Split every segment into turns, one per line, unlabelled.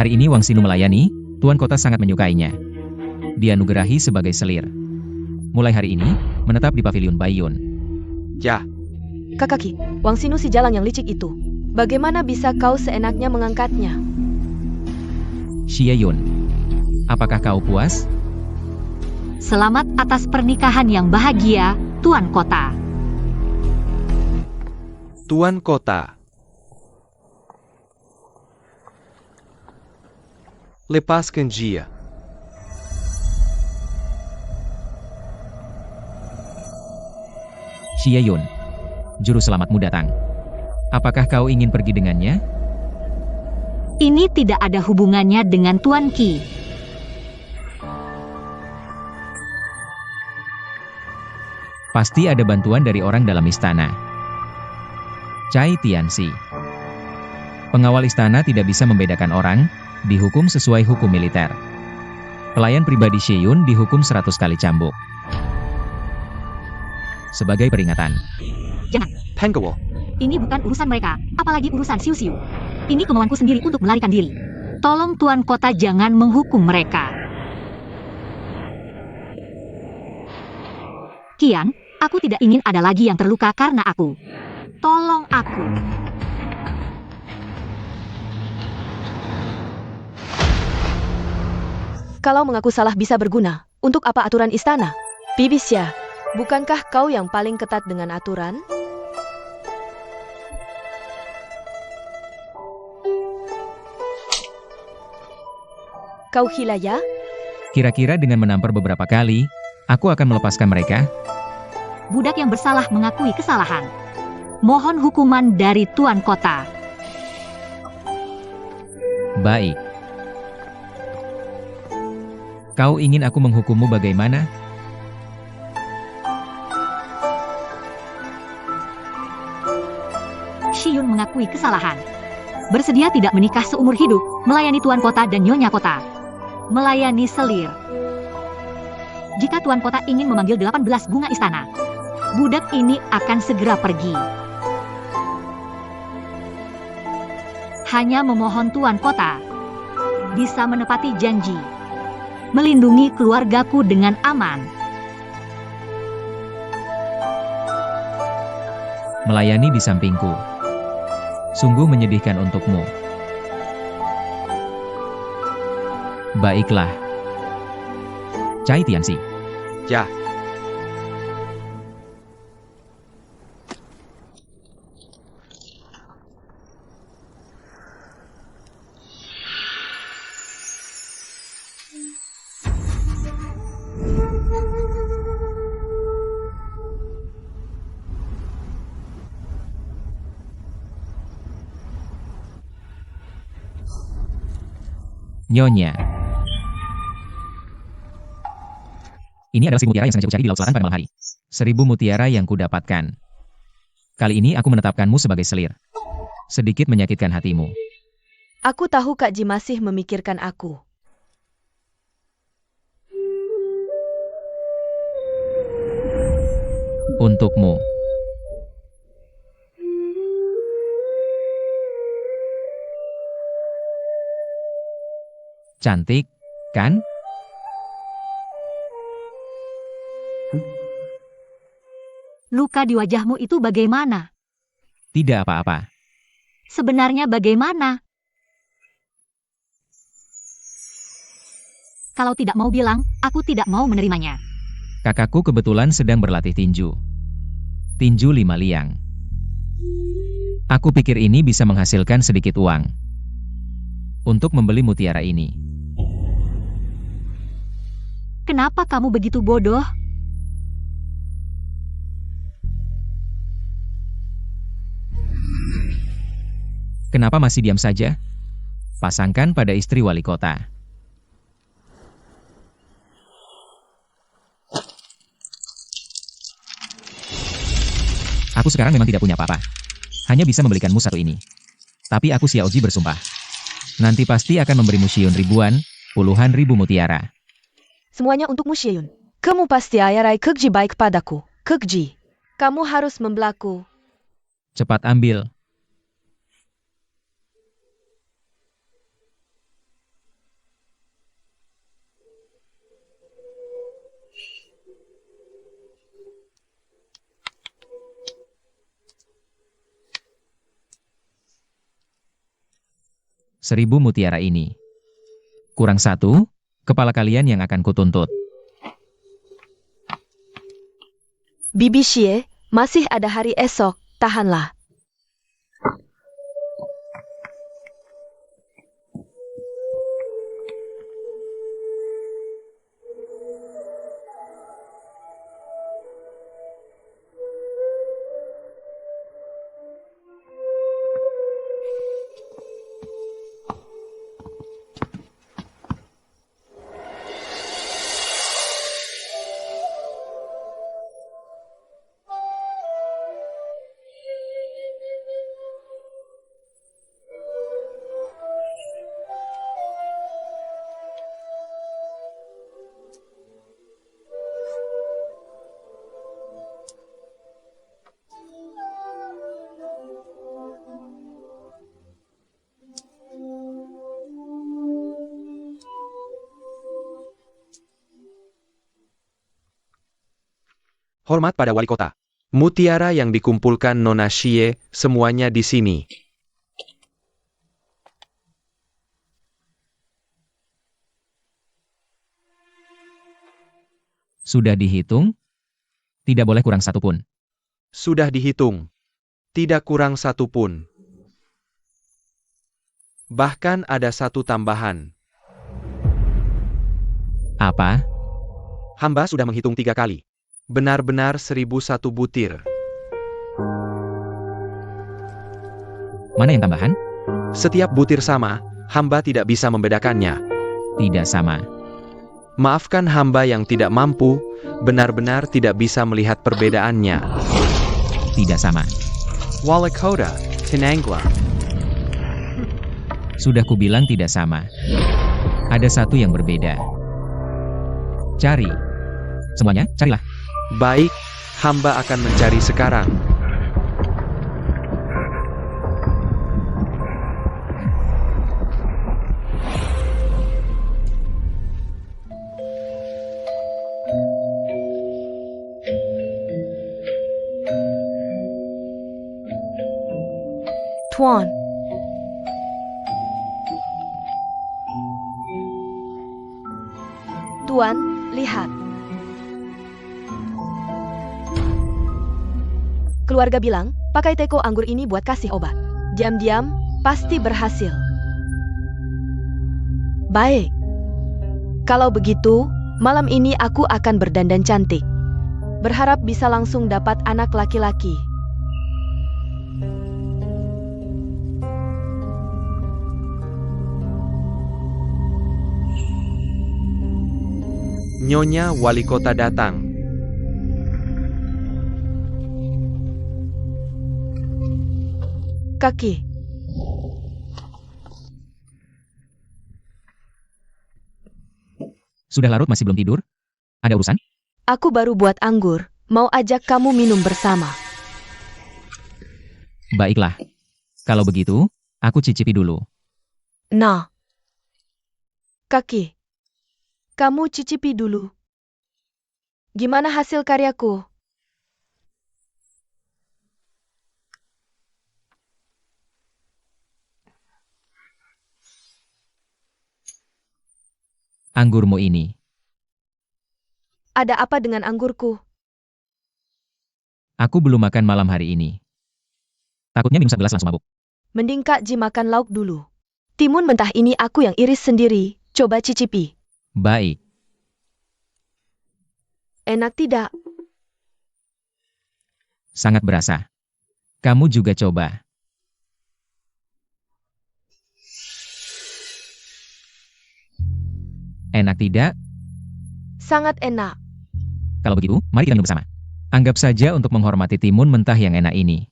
Hari ini Wang Xinu melayani, Tuan Kota sangat menyukainya. Dia nugerahi sebagai selir. Mulai hari ini, menetap di Pavilion Baiyun.
Ya,
Kakaki, Wang Xinu si jalang yang licik itu. Bagaimana bisa kau seenaknya mengangkatnya?
Xie Yun, apakah kau puas?
Selamat atas pernikahan yang bahagia, Tuan Kota.
Tuan Kota. Lepaskan dia.
Xie Yun, juru selamatmu datang. Apakah kau ingin pergi dengannya?
Ini tidak ada hubungannya dengan Tuan Qi.
Pasti ada bantuan dari orang dalam istana. Cai Tianxi. Pengawal istana tidak bisa membedakan orang, dihukum sesuai hukum militer. Pelayan pribadi Xie Yun dihukum 100 kali cambuk. Sebagai peringatan.
Jangan,
Penggawa.
ini bukan urusan mereka, apalagi urusan Siu-Siu. Ini kemauanku sendiri untuk melarikan diri. Tolong Tuan Kota jangan menghukum mereka. Kian, aku tidak ingin ada lagi yang terluka karena aku. Tolong aku.
Kalau mengaku salah bisa berguna. Untuk apa aturan istana? Bibisya, bukankah kau yang paling ketat dengan aturan? Kau gila ya?
Kira-kira dengan menampar beberapa kali, aku akan melepaskan mereka.
Budak yang bersalah mengakui kesalahan. Mohon hukuman dari Tuan Kota.
Baik. Kau ingin aku menghukummu bagaimana?
Xie Yun mengakui kesalahan. Bersedia tidak menikah seumur hidup, melayani Tuan Kota dan Nyonya Kota. Melayani selir. Jika Tuan Kota ingin memanggil 18 bunga istana, budak ini akan segera pergi. Hanya memohon Tuan Kota bisa menepati janji, melindungi keluargaku dengan aman.
Melayani di sampingku. Sungguh menyedihkan untukmu. Baiklah. Cai Tianxi.
Ya.
Nyonya. Ini adalah 1000 mutiara yang sengaja kucari di Laut Selatan pada malam hari. 1000 mutiara yang kudapatkan. Kali ini aku menetapkanmu sebagai selir. Sedikit menyakitkan hatimu.
Aku tahu Kak Ji masih memikirkan aku.
Untukmu. Cantik, kan?
Luka di wajahmu itu bagaimana?
Tidak apa-apa.
Sebenarnya bagaimana? Kalau tidak mau bilang, aku tidak mau menerimanya.
Kakakku kebetulan sedang berlatih tinju. Tinju 5 liang. Aku pikir ini bisa menghasilkan sedikit uang. Untuk membeli mutiara ini.
Kenapa kamu begitu bodoh?
Kenapa masih diam saja? Pasangkan pada istri wali kota. Aku sekarang memang tidak punya apa-apa. Hanya bisa membelikanmu satu ini. Tapi aku Xiaoji bersumpah. Nanti pasti akan memberimu Xie Yun ribuan, puluhan ribu mutiara.
Semuanya untukmu Xie Yun. Kamu pasti ayarai Kekji baik padaku. Kekji, kamu harus membelaku.
Cepat ambil. 1000 mutiara ini. Kurang 1, kepala kalian yang akan kutuntut.
Bibi Xie, masih ada hari esok, tahanlah.
Hormat pada wali kota. Mutiara yang dikumpulkan Nona Xie, semuanya di sini.
Sudah dihitung? Tidak boleh kurang 1 pun.
Sudah dihitung. Tidak kurang 1 pun. Bahkan ada 1 tambahan.
Apa?
Hamba sudah menghitung 3 kali. Benar-benar 1001 butir.
Mana yang tambahan?
Setiap butir sama, hamba tidak bisa membedakannya.
Tidak sama.
Maafkan hamba yang tidak mampu, benar-benar tidak bisa melihat perbedaannya.
Tidak sama.
Walakota, Tinangla.
Sudah kubilang tidak sama. Ada 1 yang berbeda. Cari. Semuanya, carilah.
Baik, hamba akan mencari sekarang.
Tuan. Tuan, lihat. Keluarga bilang, pakai teko anggur ini buat kasih obat. Diam-diam, pasti berhasil. Baik. Kalau begitu, malam ini aku akan berdandan cantik. Berharap bisa langsung dapat anak laki-laki.
Nyonya wali kota datang.
Kaki.
Sudah larut masih belum tidur? Ada urusan?
Aku baru buat anggur, mau ajak kamu minum bersama.
Baiklah. Kalau begitu, aku cicipi dulu.
Nah. Kaki. Kamu cicipi dulu. Gimana hasil karyaku?
Anggurmu ini.
Ada apa dengan anggurku?
Aku belum makan malam hari ini. Takutnya minum segelas langsung mabuk.
Mending Kak Ji makan lauk dulu. Timun mentah ini aku yang iris sendiri, coba cicipi.
Baik.
Enak tidak?
Sangat berasa. Kamu juga coba. Enak tidak?
Sangat enak.
Kalau begitu, mari kita minum bersama. Anggap saja untuk menghormati timun mentah yang enak ini.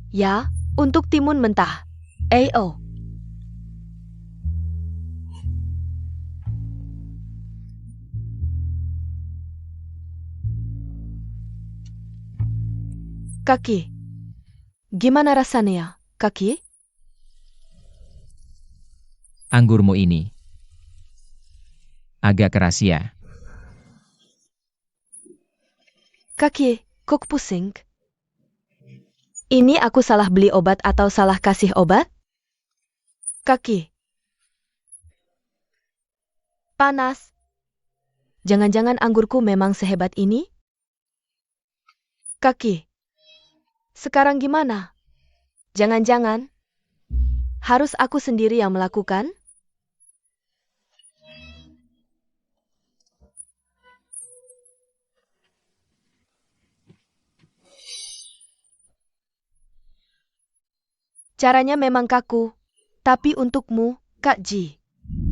Ya, untuk timun mentah. Oh. Kaki. Gimana rasanya, Kaki?
Anggurmu ini. Agak keras ya.
Kaki, kok pusing? Ini aku salah beli obat atau salah kasih obat? Kaki. Panas. Jangan-jangan anggurku memang sehebat ini? Kaki. Sekarang gimana? Jangan-jangan harus aku sendiri yang melakukan? Caranya memang kaku, tapi untukmu, Kak Ji,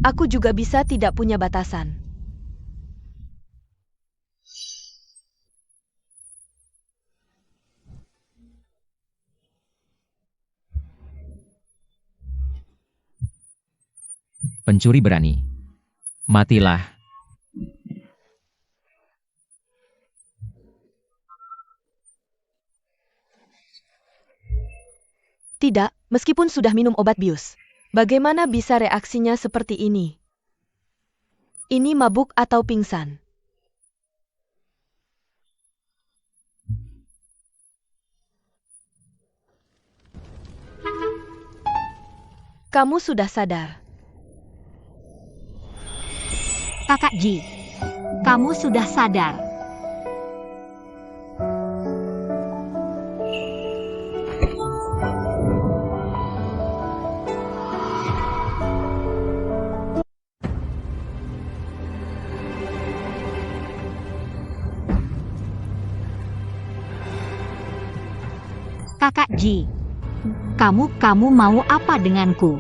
aku juga bisa tidak punya batasan.
Pencuri berani. Matilah.
Tidak, meskipun sudah minum obat bius. Bagaimana bisa reaksinya seperti ini? Ini mabuk atau pingsan? Kamu sudah sadar.
Kakak Ji, kamu sudah sadar. Kakak Ji, kamu mau apa denganku?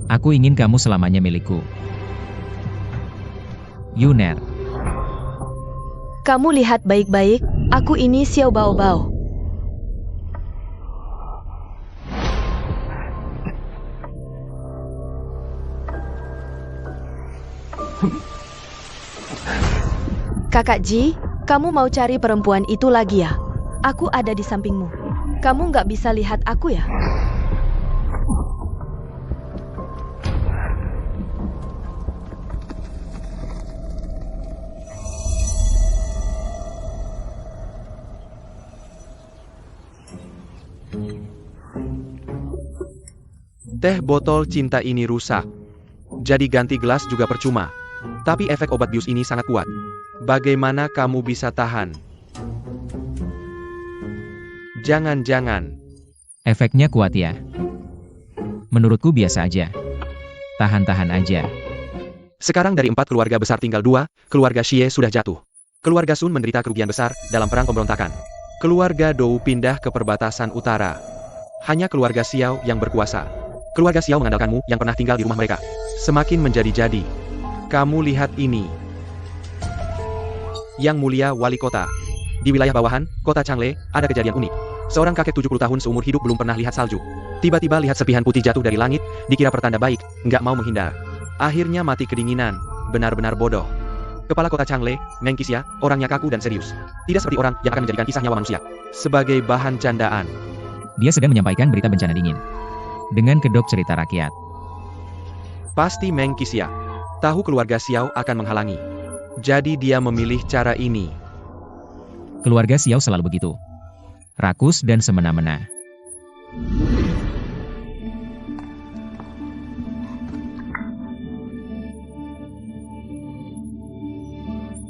Aku ingin kamu selamanya milikku. Yuner.
Kamu lihat baik-baik, aku ini Xiao Baobao. Kakak Ji, kamu mau cari perempuan itu lagi ya? Aku ada di sampingmu. Kamu nggak bisa lihat aku ya?
Teh botol cinta ini rusak. Jadi ganti gelas juga percuma. Tapi efek obat bius ini sangat kuat. Bagaimana kamu bisa tahan? Jangan-jangan.
Efeknya kuat ya. Menurutku biasa aja. Tahan-tahan aja.
Sekarang dari 4 keluarga besar tinggal 2, keluarga Xie sudah jatuh. Keluarga Sun menderita kerugian besar dalam perang pemberontakan. Keluarga Dou pindah ke perbatasan utara. Hanya keluarga Xiao yang berkuasa. Keluarga Xiao mengandalkanmu yang pernah tinggal di rumah mereka. Semakin menjadi-jadi. Kamu lihat ini. Yang mulia wali kota. Di wilayah bawahan, kota Changle, ada kejadian unik. Seorang kakek 70 tahun seumur hidup belum pernah lihat salju. Tiba-tiba lihat serpihan putih jatuh dari langit, dikira pertanda baik, nggak mau menghindar. Akhirnya mati kedinginan, benar-benar bodoh. Kepala kota Changle, Meng Qixia, orangnya kaku dan serius. Tidak seperti orang yang akan menjadikan kisah nyawa manusia sebagai bahan candaan.
Dia sedang menyampaikan berita bencana dingin. Dengan kedok cerita rakyat.
Pasti Meng Qixia tahu keluarga Xiao akan menghalangi. Jadi dia memilih cara ini.
Keluarga Xiao selalu begitu. Rakus dan semena-mena.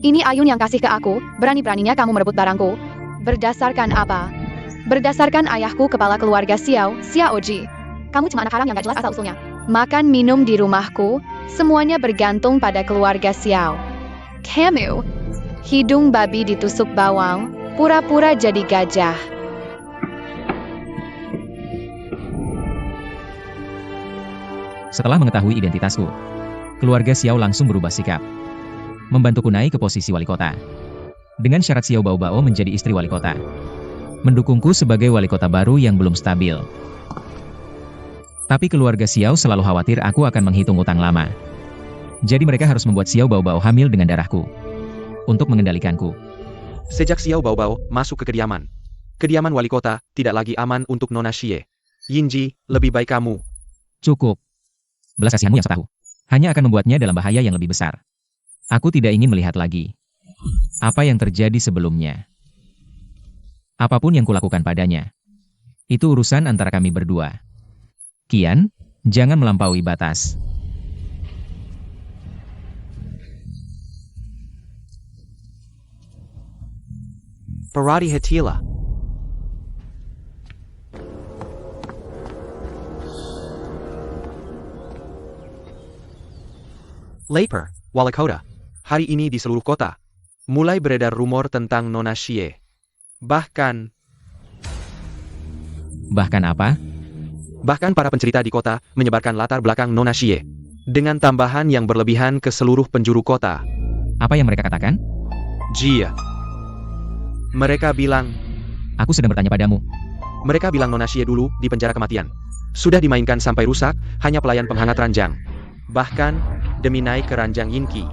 Ini Ayun yang kasih ke aku, berani-beraninya kamu merebut barangku. Berdasarkan apa? Berdasarkan ayahku kepala keluarga Xiao, Xiaoji. Kamu cuma anak haram yang gak jelas asal-usulnya. Makan minum di rumahku, semuanya bergantung pada keluarga Xiao. Kamu, hidung babi ditusuk bawang, pura-pura jadi gajah.
Setelah mengetahui identitasku, keluarga Xiao langsung berubah sikap. Membantuku naik ke posisi wali kota. Dengan syarat Xiao Baobao menjadi istri wali kota. Mendukungku sebagai wali kota baru yang belum stabil. Tapi keluarga Xiao selalu khawatir aku akan menghitung utang lama. Jadi mereka harus membuat Xiao Baobao hamil dengan darahku. Untuk mengendalikanku.
Sejak Xiao Baobao masuk ke kediaman wali kota tidak lagi aman untuk Nona Xie. Yinji, lebih baik kamu.
Cukup. Belas kasihanmu yang setahu. Hanya akan membuatnya dalam bahaya yang lebih besar. Aku tidak ingin melihat lagi. Apa yang terjadi sebelumnya. Apapun yang kulakukan padanya. Itu urusan antara kami berdua. Kian, Jangan melampaui batas.
Parati Hatila. Lapar, Walakota. Hari ini di seluruh kota, mulai beredar rumor tentang Nona Xie. Bahkan
Bahkan apa?
para pencerita di kota menyebarkan latar belakang Nona Xie. Dengan tambahan yang berlebihan ke seluruh penjuru kota.
Apa yang mereka katakan?
Jia. Mereka bilang
Aku sedang bertanya padamu.
Nona Xie dulu di penjara kematian. Sudah dimainkan sampai rusak, hanya pelayan penghangat ranjang. Bahkan, demi naik ke ranjang Yinki,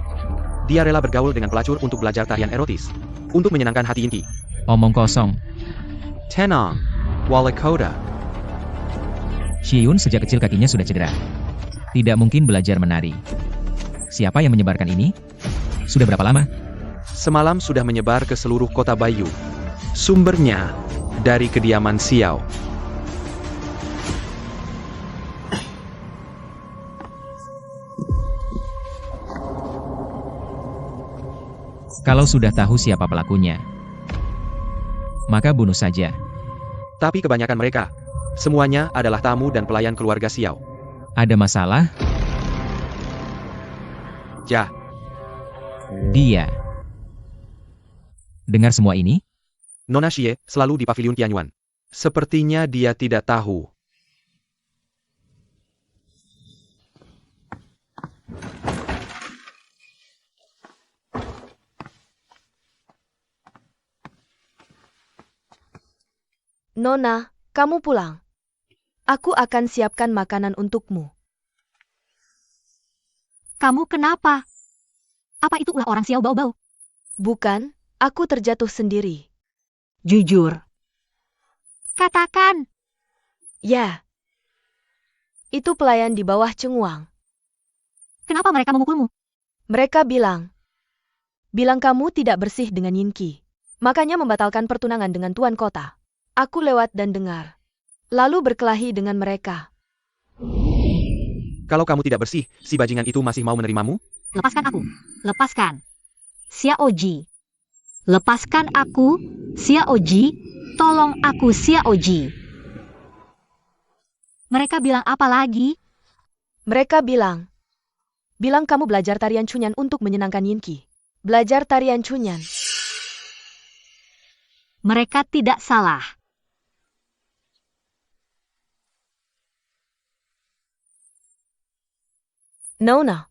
dia rela bergaul dengan pelacur untuk belajar tarian erotis. Untuk menyenangkan hati Yinki.
Omong kosong.
Tenang, Walakota.
Xieyun sejak kecil kakinya sudah cedera. Tidak mungkin belajar menari. Siapa yang menyebarkan ini? Sudah berapa lama?
Semalam sudah menyebar ke seluruh kota Bayu. Sumbernya dari kediaman Xiao.
Kalau sudah tahu siapa pelakunya, maka bunuh saja.
Tapi kebanyakan mereka, semuanya adalah tamu dan pelayan keluarga Xiao.
Ada masalah?
Ya,
Dia. Dengar semua ini?
Nona Xie selalu di pavilion Tianyuan. Sepertinya dia tidak tahu.
Nona, kamu pulang. Aku akan siapkan makanan untukmu.
Kamu kenapa? Apa itu ulah orang Xiao Baobao?
Bukan, aku terjatuh sendiri.
Jujur. Katakan.
Ya. Itu pelayan di bawah Cengwang.
Kenapa mereka memukulmu?
Mereka bilang kamu tidak bersih dengan Yinki. Makanya membatalkan pertunangan dengan tuan kota. Aku lewat dan dengar. Lalu berkelahi dengan mereka.
Kalau kamu tidak bersih, si bajingan itu masih mau menerimamu?
Lepaskan aku. Lepaskan. Xiaoji. Lepaskan aku. Xiaoji. Tolong aku Xiaoji. Mereka bilang apa lagi?
Mereka bilang kamu belajar tarian Cunyan untuk menyenangkan Yinki. Belajar tarian Cunyan.
Mereka tidak salah.
Nona,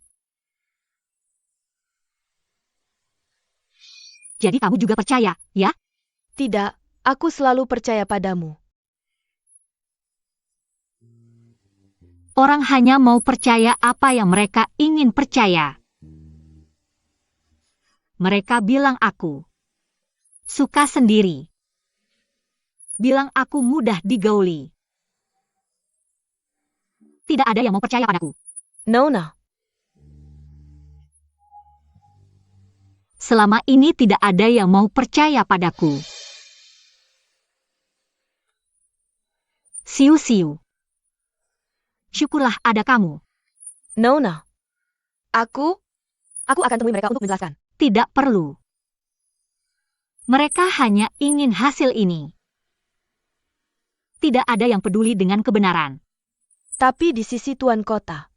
Jadi kamu juga percaya, ya?
tidak, aku selalu percaya padamu.
Orang hanya mau percaya apa yang mereka ingin percaya. Mereka bilang aku suka sendiri. Bilang aku mudah digauli. Tidak ada yang mau percaya padaku.
Nona,
Selama ini tidak ada yang mau percaya padaku. Siu-siu. Syukurlah ada kamu.
Nona. Aku akan temui mereka untuk menjelaskan.
Tidak perlu. Mereka hanya ingin hasil ini. Tidak ada yang peduli dengan kebenaran.
Tapi di sisi tuan kota.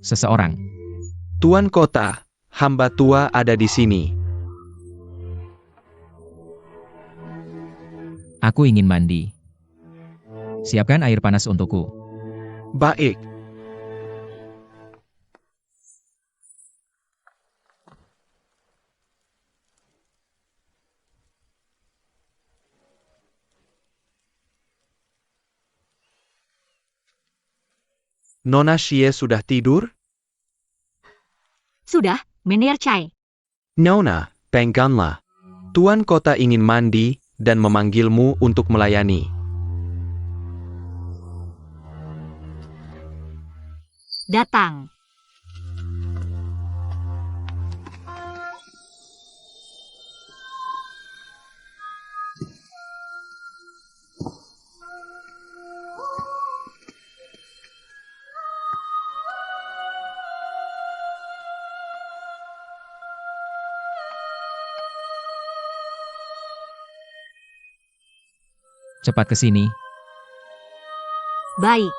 Seseorang.
Tuan kota, hamba tua ada di sini.
Aku ingin mandi. Siapkan air panas untukku.
Baik. Nona Xie sudah tidur?
Sudah, Mener Chai.
Nona, pengganlah. Tuan kota ingin mandi dan memanggilmu untuk melayani.
Datang.
Cepat ke sini.
Baik.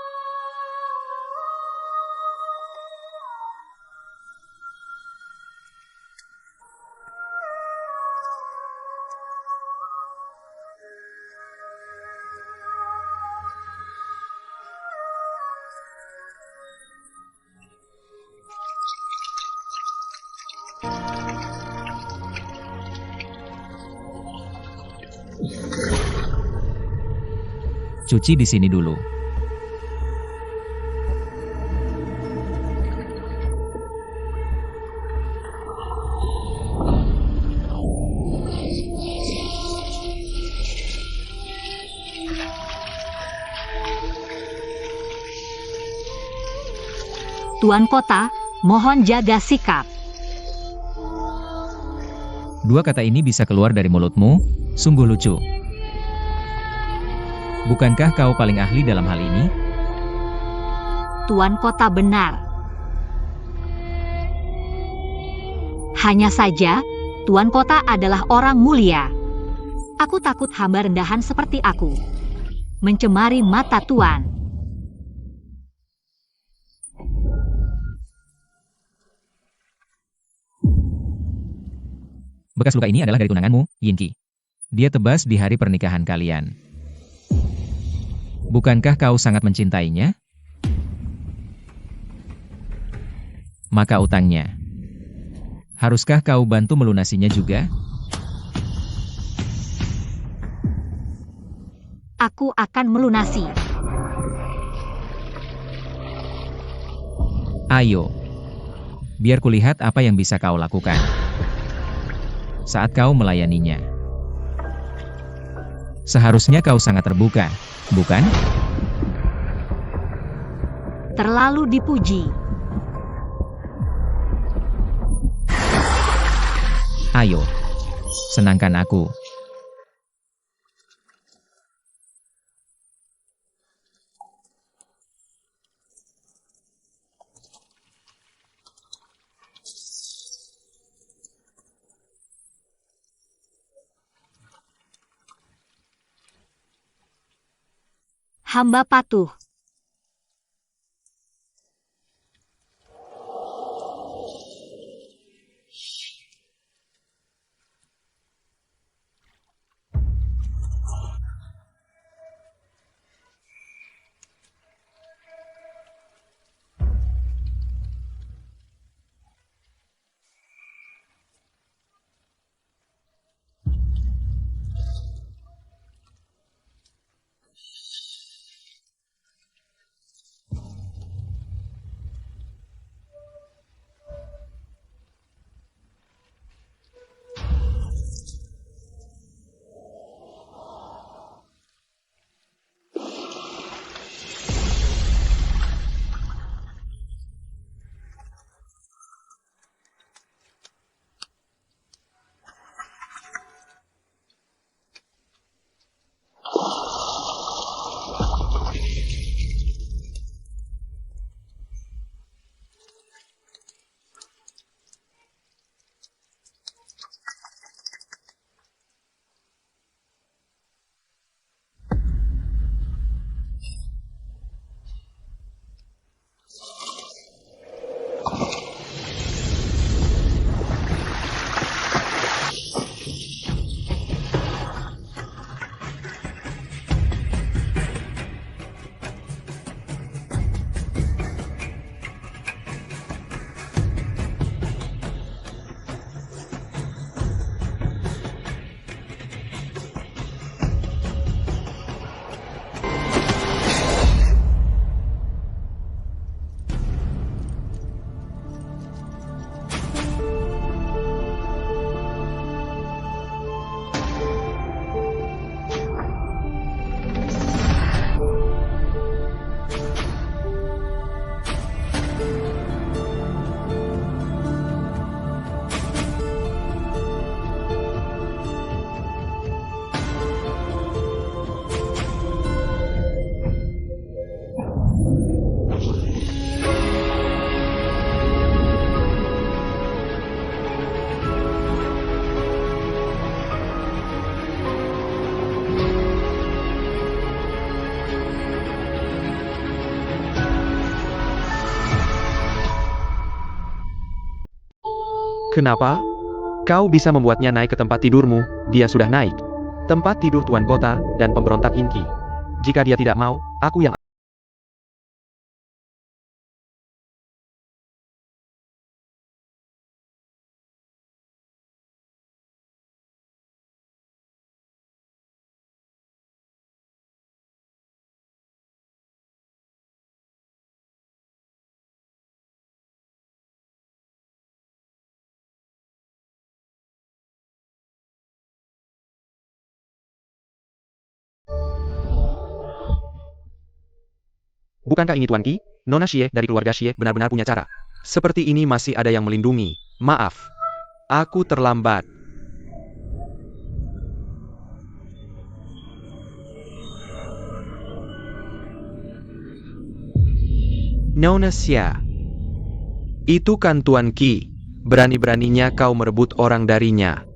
Cuci di sini dulu.
Tuan kota, mohon jaga sikap.
Dua kata ini bisa keluar dari mulutmu, sungguh lucu. Bukankah kau paling ahli dalam hal ini?
Tuan kota benar. Hanya saja, Tuan kota adalah orang mulia. Aku takut hamba rendahan seperti aku mencemari mata Tuan.
Bekas luka ini adalah dari tunanganmu, Yinki. Dia tebas di hari pernikahan kalian. Bukankah kau sangat mencintainya? Maka utangnya. Haruskah kau bantu melunasinya juga?
Aku akan melunasi.
Ayo. Biar kulihat apa yang bisa kau lakukan saat kau melayaninya. Seharusnya kau sangat terbuka, bukan?
Terlalu dipuji.
Ayo. Senangkan aku.
Hamba patuh.
Kenapa? Kau bisa membuatnya naik ke tempat tidurmu, dia sudah naik. Tempat tidur Tuan Kota dan pemberontak Inki. Jika dia tidak mau, aku yang... Bukankah ini Tuan Qi? Nona Xie dari keluarga Xie benar-benar punya cara. Seperti ini masih ada yang melindungi. Maaf. Aku terlambat. Nona Xie. Itu kan Tuan Qi. Berani-beraninya kau merebut orang darinya.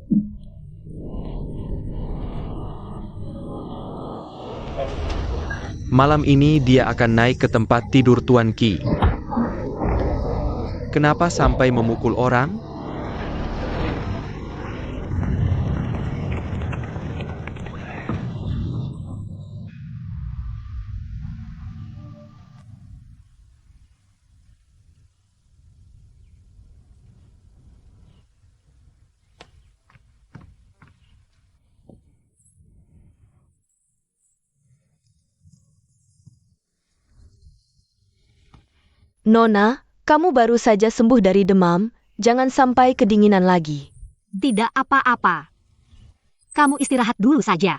Malam ini dia akan naik ke tempat tidur Tuan Qi. Kenapa sampai memukul orang?
Nona, kamu baru saja sembuh dari demam, jangan sampai kedinginan lagi.
Tidak apa-apa. Kamu istirahat dulu saja.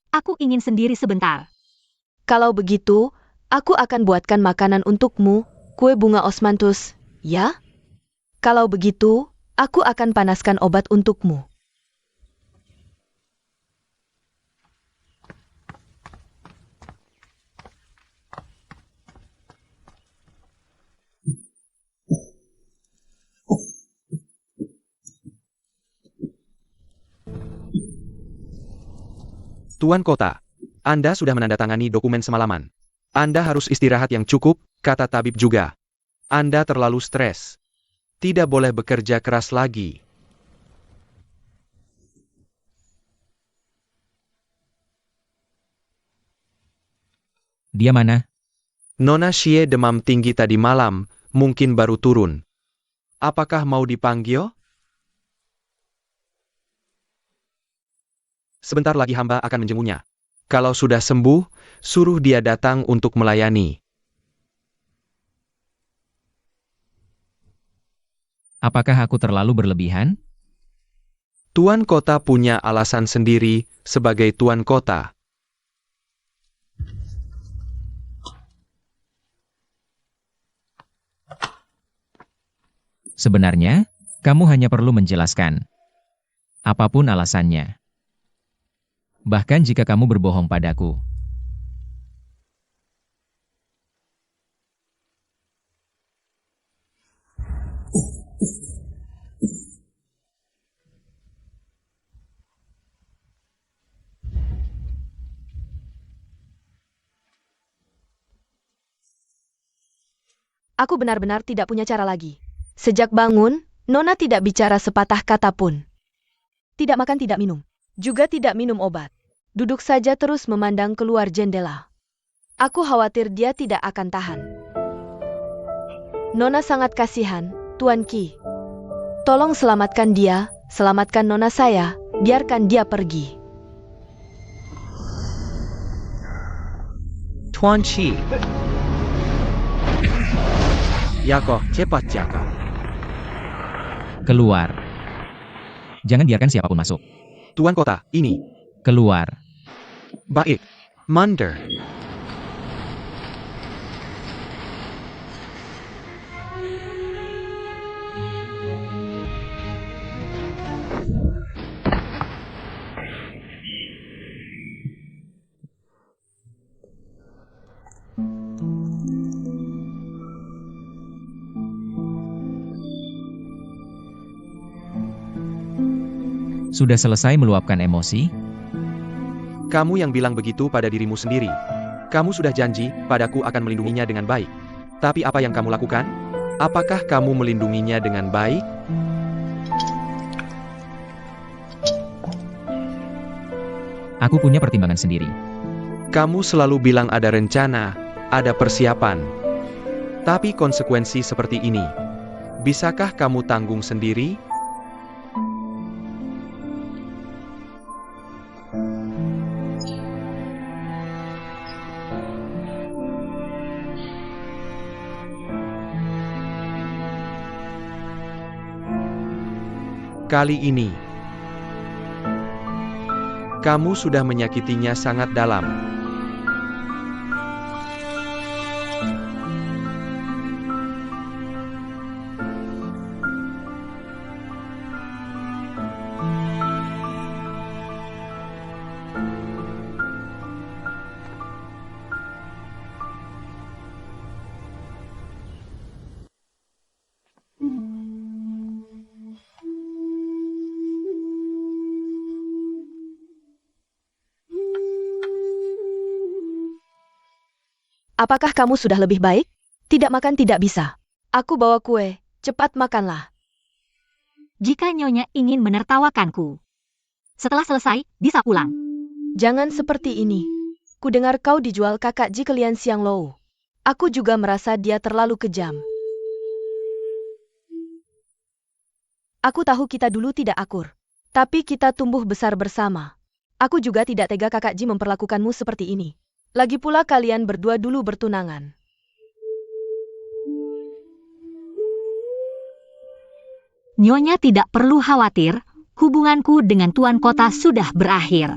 Aku ingin sendiri sebentar.
Kalau begitu, aku akan buatkan makanan untukmu, kue bunga osmanthus, ya? Kalau begitu, aku akan panaskan obat untukmu.
Tuan Kota, Anda sudah menandatangani dokumen semalaman. Anda harus istirahat yang cukup, kata tabib juga. Anda terlalu stres. Tidak boleh bekerja keras lagi.
Dia mana?
Nona Xie demam tinggi tadi malam, mungkin baru turun. Apakah mau dipanggil? Sebentar lagi hamba akan menjenguknya. Kalau sudah sembuh, suruh dia datang untuk melayani.
Apakah aku terlalu berlebihan?
Tuan Kota punya alasan sendiri sebagai Tuan Kota.
Sebenarnya, kamu hanya perlu menjelaskan. Apapun alasannya. Bahkan jika kamu berbohong padaku.
Aku benar-benar tidak punya cara lagi. Sejak bangun, Nona tidak bicara sepatah kata pun. Tidak makan, tidak minum. Juga tidak minum obat. Duduk saja terus memandang keluar jendela. Aku khawatir dia tidak akan tahan. Nona sangat kasihan, Tuan Qi. Tolong selamatkan dia, selamatkan Nona saya, biarkan dia pergi.
Tuan Qi. Yako, cepat jaga.
Keluar. Jangan biarkan siapapun masuk.
Tuan Kota, ini.
Keluar.
Baik. Mander.
Sudah selesai meluapkan emosi?
Kamu yang bilang begitu pada dirimu sendiri. Kamu sudah janji padaku akan melindunginya dengan baik. Tapi apa yang kamu lakukan? Apakah kamu melindunginya dengan baik?
Aku punya pertimbangan sendiri.
Kamu selalu bilang ada rencana, ada persiapan. Tapi konsekuensi seperti ini, bisakah kamu tanggung sendiri? Kali ini, kamu sudah menyakitinya sangat dalam.
Apakah kamu sudah lebih baik? Tidak makan tidak bisa. Aku bawa kue, cepat makanlah.
Jika Nyonya ingin menertawakanku, setelah selesai, bisa pulang.
Jangan seperti ini. Ku dengar kau dijual kakak Ji ke Lian Xianglou. Aku juga merasa dia terlalu kejam. Aku tahu kita dulu tidak akur. Tapi kita tumbuh besar bersama. Aku juga tidak tega kakak Ji memperlakukanmu seperti ini. Lagi pula kalian berdua dulu bertunangan.
Nyonya tidak perlu khawatir, hubunganku dengan Tuan Kota sudah berakhir.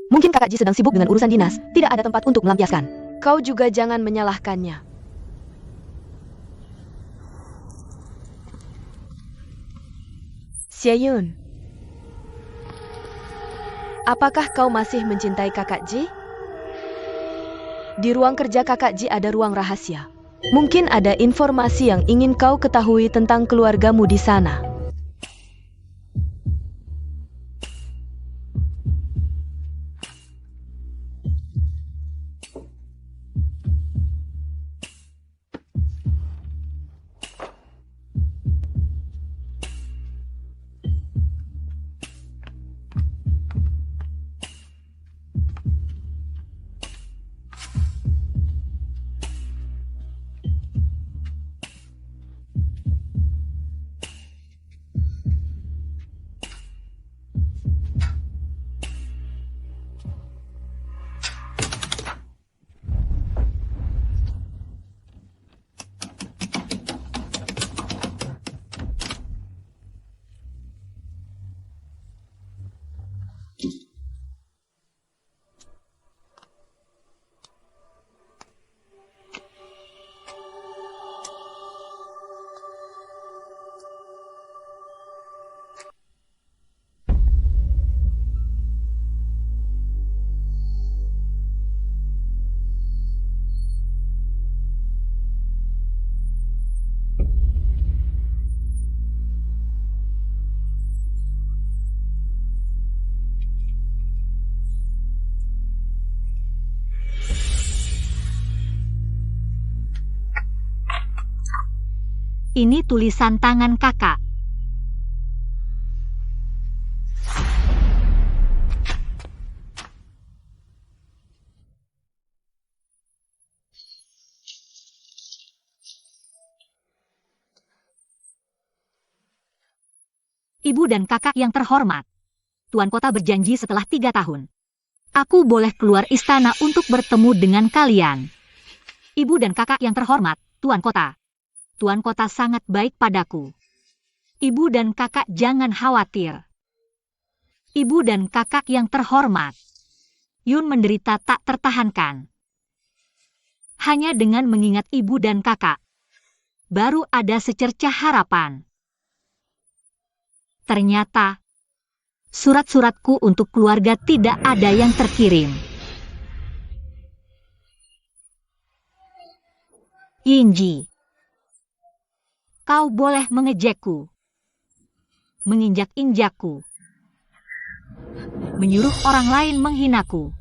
Mungkin kakak Ji sedang sibuk dengan urusan dinas, tidak ada tempat untuk melampiaskan. Kau juga jangan menyalahkannya. Xieyun, apakah kau masih mencintai kakak Ji? Di ruang kerja kakak Ji ada ruang rahasia. Mungkin ada informasi yang ingin kau ketahui tentang keluargamu di sana.
Ini tulisan tangan kakak. Ibu dan kakak yang terhormat, Tuan Kota berjanji setelah 3 tahun, aku boleh keluar istana untuk bertemu dengan kalian. Ibu dan kakak yang terhormat, Tuan Kota. Tuan Kota sangat baik padaku. Ibu dan kakak jangan khawatir. Ibu dan kakak yang terhormat, Yun menderita tak tertahankan. Hanya dengan mengingat ibu dan kakak, baru ada secercah harapan. Ternyata, surat-suratku untuk keluarga tidak ada yang terkirim. Yinji, kau boleh mengejekku, menginjak-injakku, menyuruh orang lain menghinaku.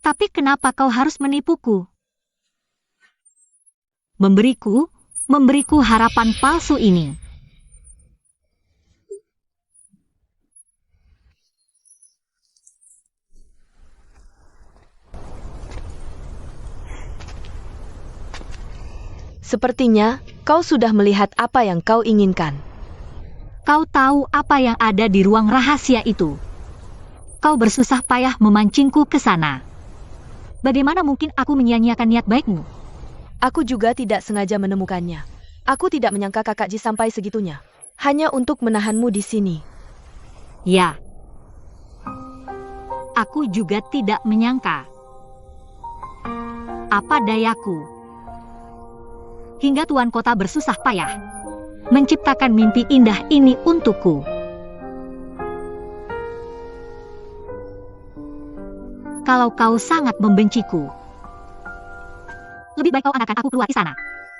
Tapi kenapa kau harus menipuku? Memberiku harapan palsu ini.
Sepertinya kau sudah melihat apa yang kau inginkan.
Kau tahu apa yang ada di ruang rahasia itu. Kau bersusah payah memancingku ke sana. Bagaimana mungkin aku menyia-nyiakan niat baikmu?
Aku juga tidak sengaja menemukannya. Aku tidak menyangka Kakak Ji sampai segitunya. Hanya untuk menahanmu di sini.
Ya. Aku juga tidak menyangka. Apa dayaku? Hingga tuan kota bersusah payah menciptakan mimpi indah ini untukku. Kalau kau sangat membenciku, lebih baik kau antarkan aku keluar istana.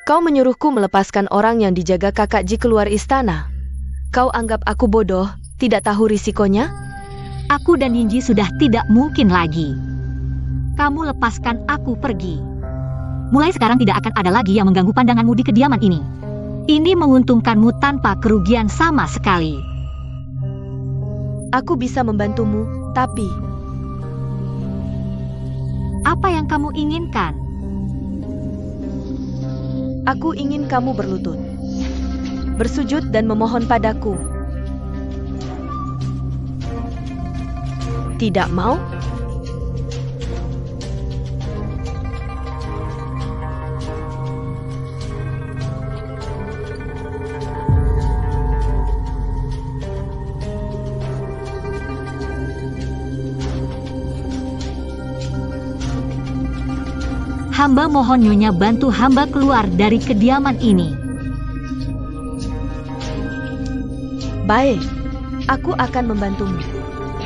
Kau menyuruhku melepaskan orang yang dijaga Kakak Ji keluar istana. Kau anggap aku bodoh, tidak tahu risikonya?
Aku dan Yinji sudah tidak mungkin lagi. Kamu lepaskan aku pergi. Mulai sekarang tidak akan ada lagi yang mengganggu pandanganmu di kediaman ini. Ini menguntungkanmu tanpa kerugian sama sekali.
Aku bisa membantumu, tapi...
Apa yang kamu inginkan?
Aku ingin kamu berlutut, bersujud dan memohon padaku. Tidak mau?
Hamba mohon Nyonya bantu hamba keluar dari kediaman ini.
Baik, aku akan membantumu.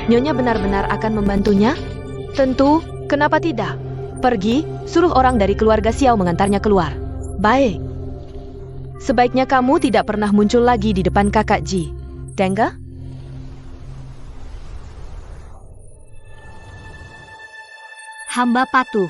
Nyonya benar-benar akan membantunya? Tentu, kenapa tidak? Pergi, suruh orang dari keluarga Xiao mengantarnya keluar. Baik. Sebaiknya kamu tidak pernah muncul lagi di depan Kakak Ji. Tengga?
Hamba patuh.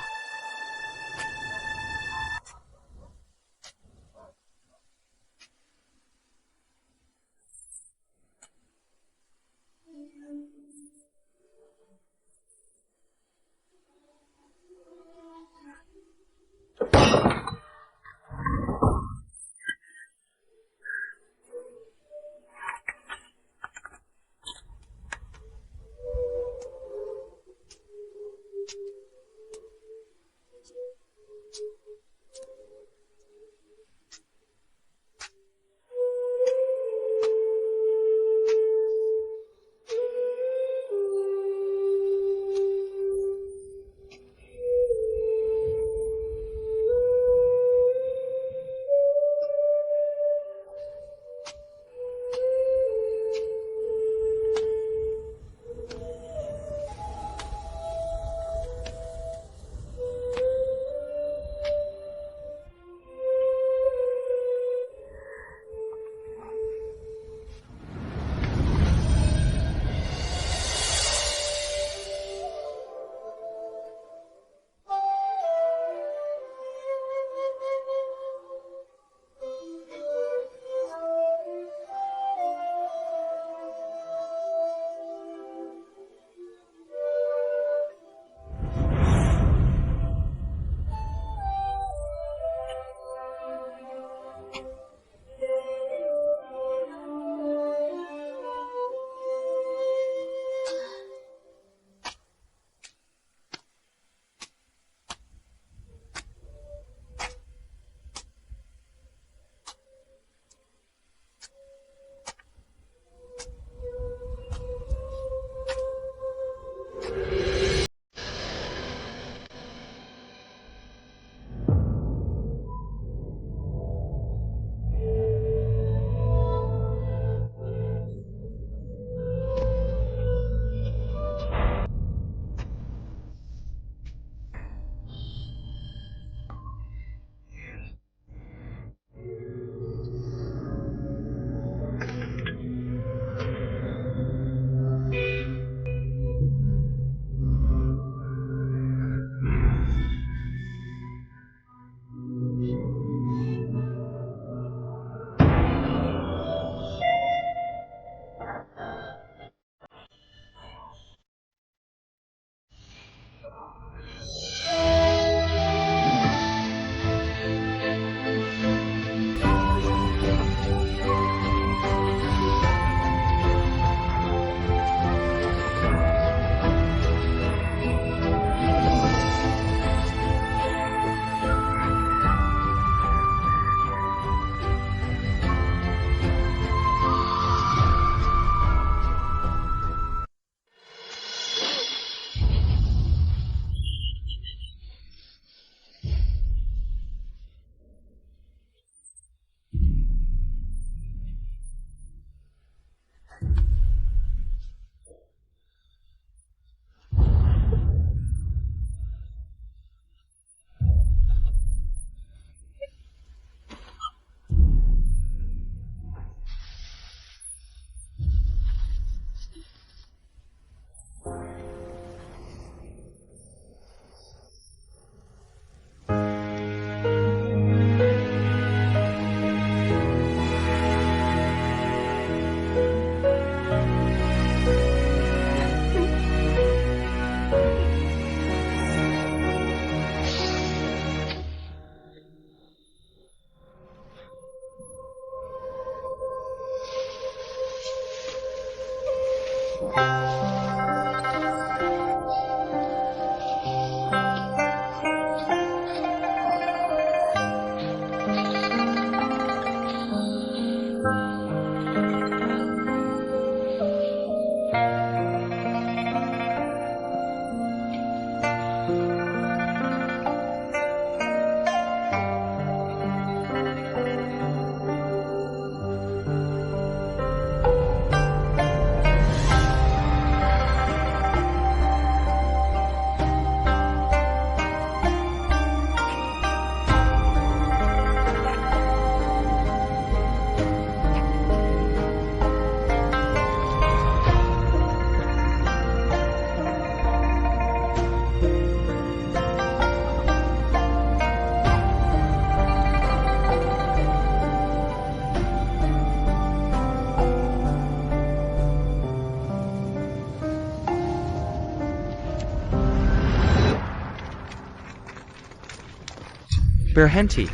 Berhenti.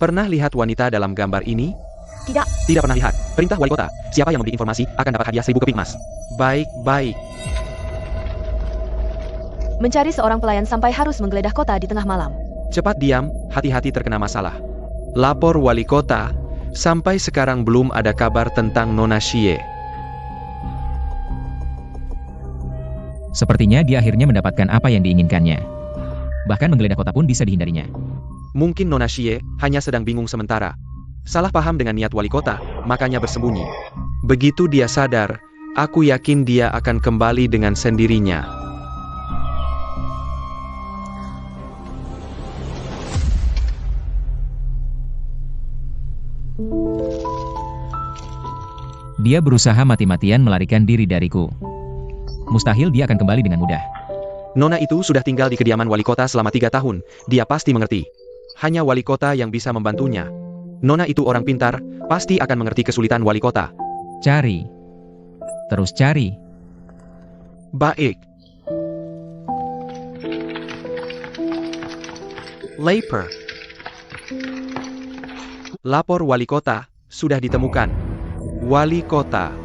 Pernah lihat wanita dalam gambar ini?
Tidak.
Tidak pernah lihat. Perintah wali kota. Siapa yang memberi informasi akan dapat hadiah 1000 keping emas. Baik.
Mencari seorang pelayan sampai harus menggeledah kota di tengah malam.
Cepat diam, hati-hati terkena masalah. Lapor wali kota, sampai sekarang belum ada kabar tentang Nona Xie.
Sepertinya dia akhirnya mendapatkan apa yang diinginkannya. Bahkan menggeledah kota pun bisa dihindarinya.
Mungkin Nona Xie hanya sedang bingung sementara. Salah paham dengan niat wali kota, makanya bersembunyi. Begitu dia sadar, aku yakin dia akan kembali dengan sendirinya.
Dia berusaha mati-matian melarikan diri dariku. Mustahil dia akan kembali dengan mudah.
Nona itu sudah tinggal di kediaman wali kota selama 3 tahun, dia pasti mengerti. Hanya wali kota yang bisa membantunya. Nona itu orang pintar, pasti akan mengerti kesulitan wali kota.
Cari. Terus cari.
Baik. Lapor. Lapor wali kota, sudah ditemukan. Wali kota.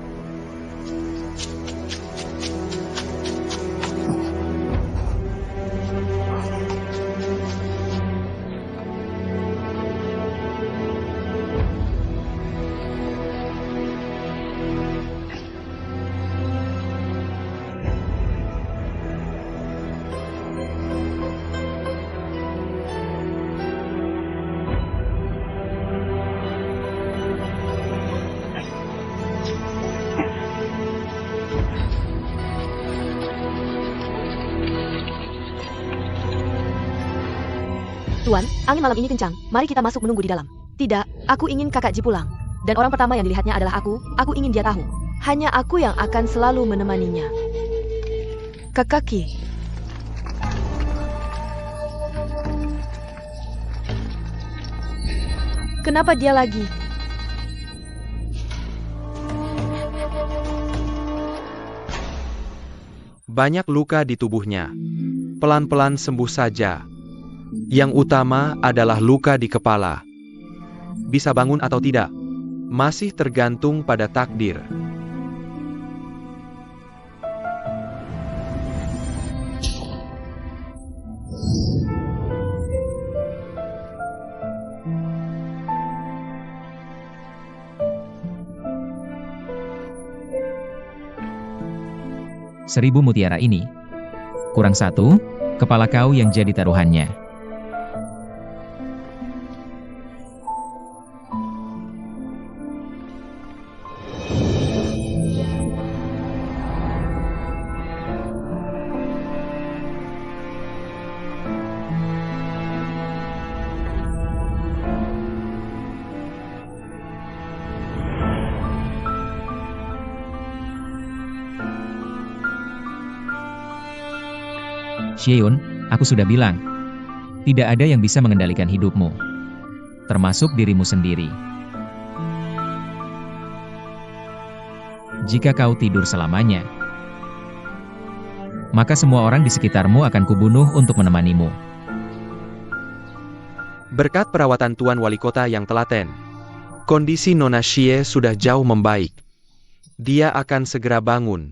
Tuan, angin malam ini kencang. Mari kita masuk menunggu di dalam. Tidak, aku ingin kakak Ji pulang. Dan orang pertama yang dilihatnya adalah aku ingin dia tahu. Hanya aku yang akan selalu menemaninya. Kakak Ki. Kenapa dia lagi?
Banyak luka di tubuhnya. Pelan-pelan sembuh saja. Yang utama adalah luka di kepala. Bisa bangun atau tidak, masih tergantung pada takdir.
Seribu mutiara ini. Kurang satu, kepala kau yang jadi taruhannya. Xieun, aku sudah bilang, tidak ada yang bisa mengendalikan hidupmu, termasuk dirimu sendiri. Jika kau tidur selamanya, maka semua orang di sekitarmu akan kubunuh untuk menemanimu.
Berkat perawatan Tuan Wali Kota yang telaten, kondisi Nona Xie sudah jauh membaik. Dia akan segera bangun.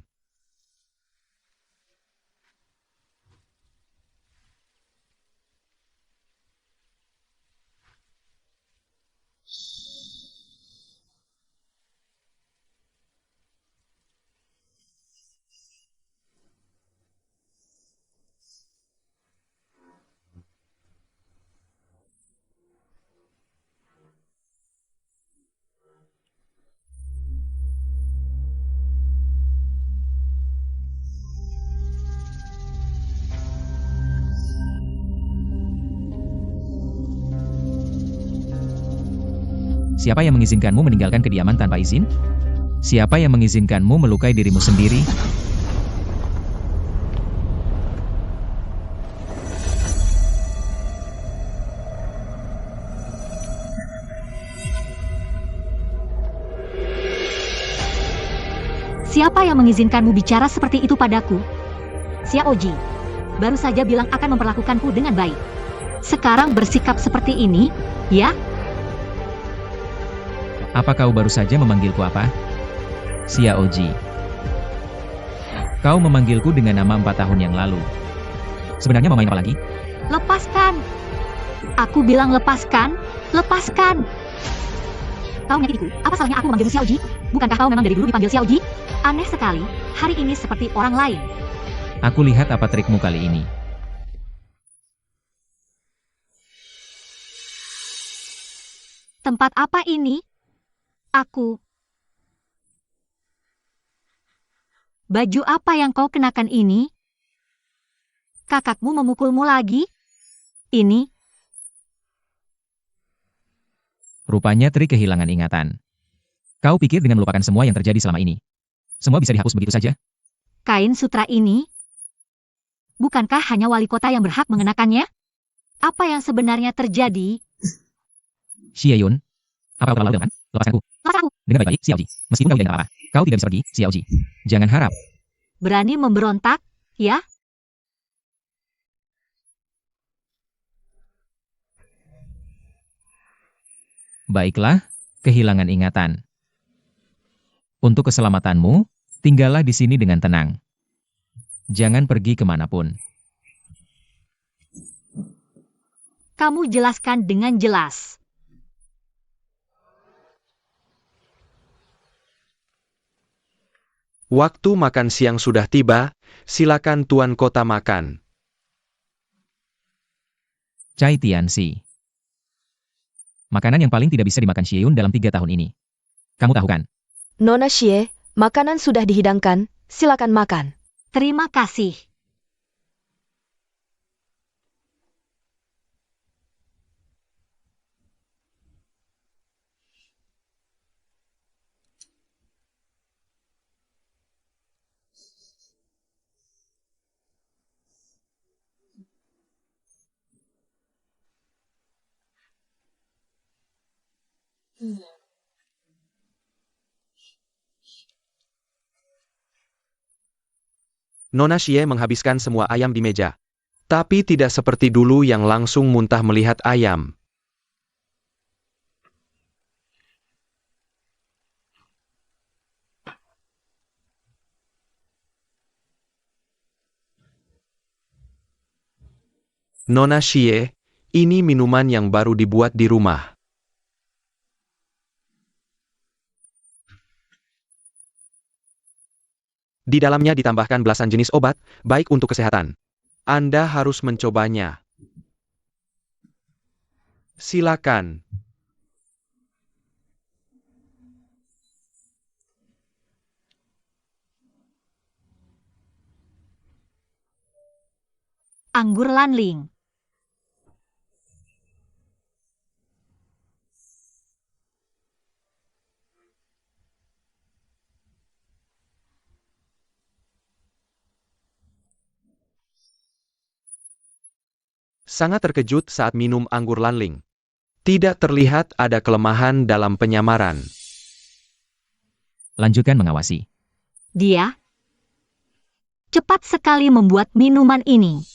Siapa yang mengizinkanmu meninggalkan kediaman tanpa izin? Siapa yang mengizinkanmu melukai dirimu sendiri?
Siapa yang mengizinkanmu bicara seperti itu padaku? Xiao Ji, baru saja bilang akan memperlakukanku dengan baik. Sekarang bersikap seperti ini, ya?
Apa kau baru saja memanggilku apa? Xiaoji. Kau memanggilku dengan nama 4 tahun yang lalu. Sebenarnya mau main apa lagi?
Lepaskan! Aku bilang lepaskan, lepaskan! Kau menyakitiku, apa salahnya aku memanggilmu Xiaoji? Bukankah kau memang dari dulu dipanggil Xiaoji? Aneh sekali, hari ini seperti orang lain.
Aku lihat apa trikmu kali ini.
Tempat apa ini? Aku. Baju apa yang kau kenakan ini? Kakakmu memukulmu lagi? Ini,
Rupanya trik kehilangan ingatan. Kau pikir dengan melupakan semua yang terjadi selama ini, semua bisa dihapus begitu saja?
kain sutra ini? Bukankah hanya wali kota yang berhak mengenakannya? Apa yang sebenarnya terjadi?
Xieyun, apa kau terlalu dengan? Lepaskan aku.
Lepas aku,
Dengar baik-baik, Xiaoji. Meskipun kau tidak apa-apa, kau tidak bisa pergi, Xiaoji. Jangan harap.
berani memberontak, ya?
Baiklah, kehilangan ingatan. Untuk keselamatanmu, tinggallah di sini dengan tenang. Jangan pergi kemanapun.
Kamu jelaskan dengan jelas.
Waktu makan siang sudah tiba, silakan tuan kota makan.
Cai Tianxi. Makanan yang paling tidak bisa dimakan Xieyun dalam 3 tahun ini. Kamu tahu kan?
Nona Xie, makanan sudah dihidangkan, silakan makan.
Terima kasih.
Nona Xie menghabiskan semua ayam di meja. Tapi tidak seperti dulu yang langsung muntah melihat ayam. Nona Xie, ini minuman yang baru dibuat di rumah. Di dalamnya ditambahkan belasan jenis obat, baik untuk kesehatan. Anda harus mencobanya. Silakan.
Anggur Lanling.
Sangat terkejut saat minum anggur Lanling. Tidak terlihat ada kelemahan dalam penyamaran.
Lanjutkan mengawasi.
Dia cepat sekali membuat minuman ini.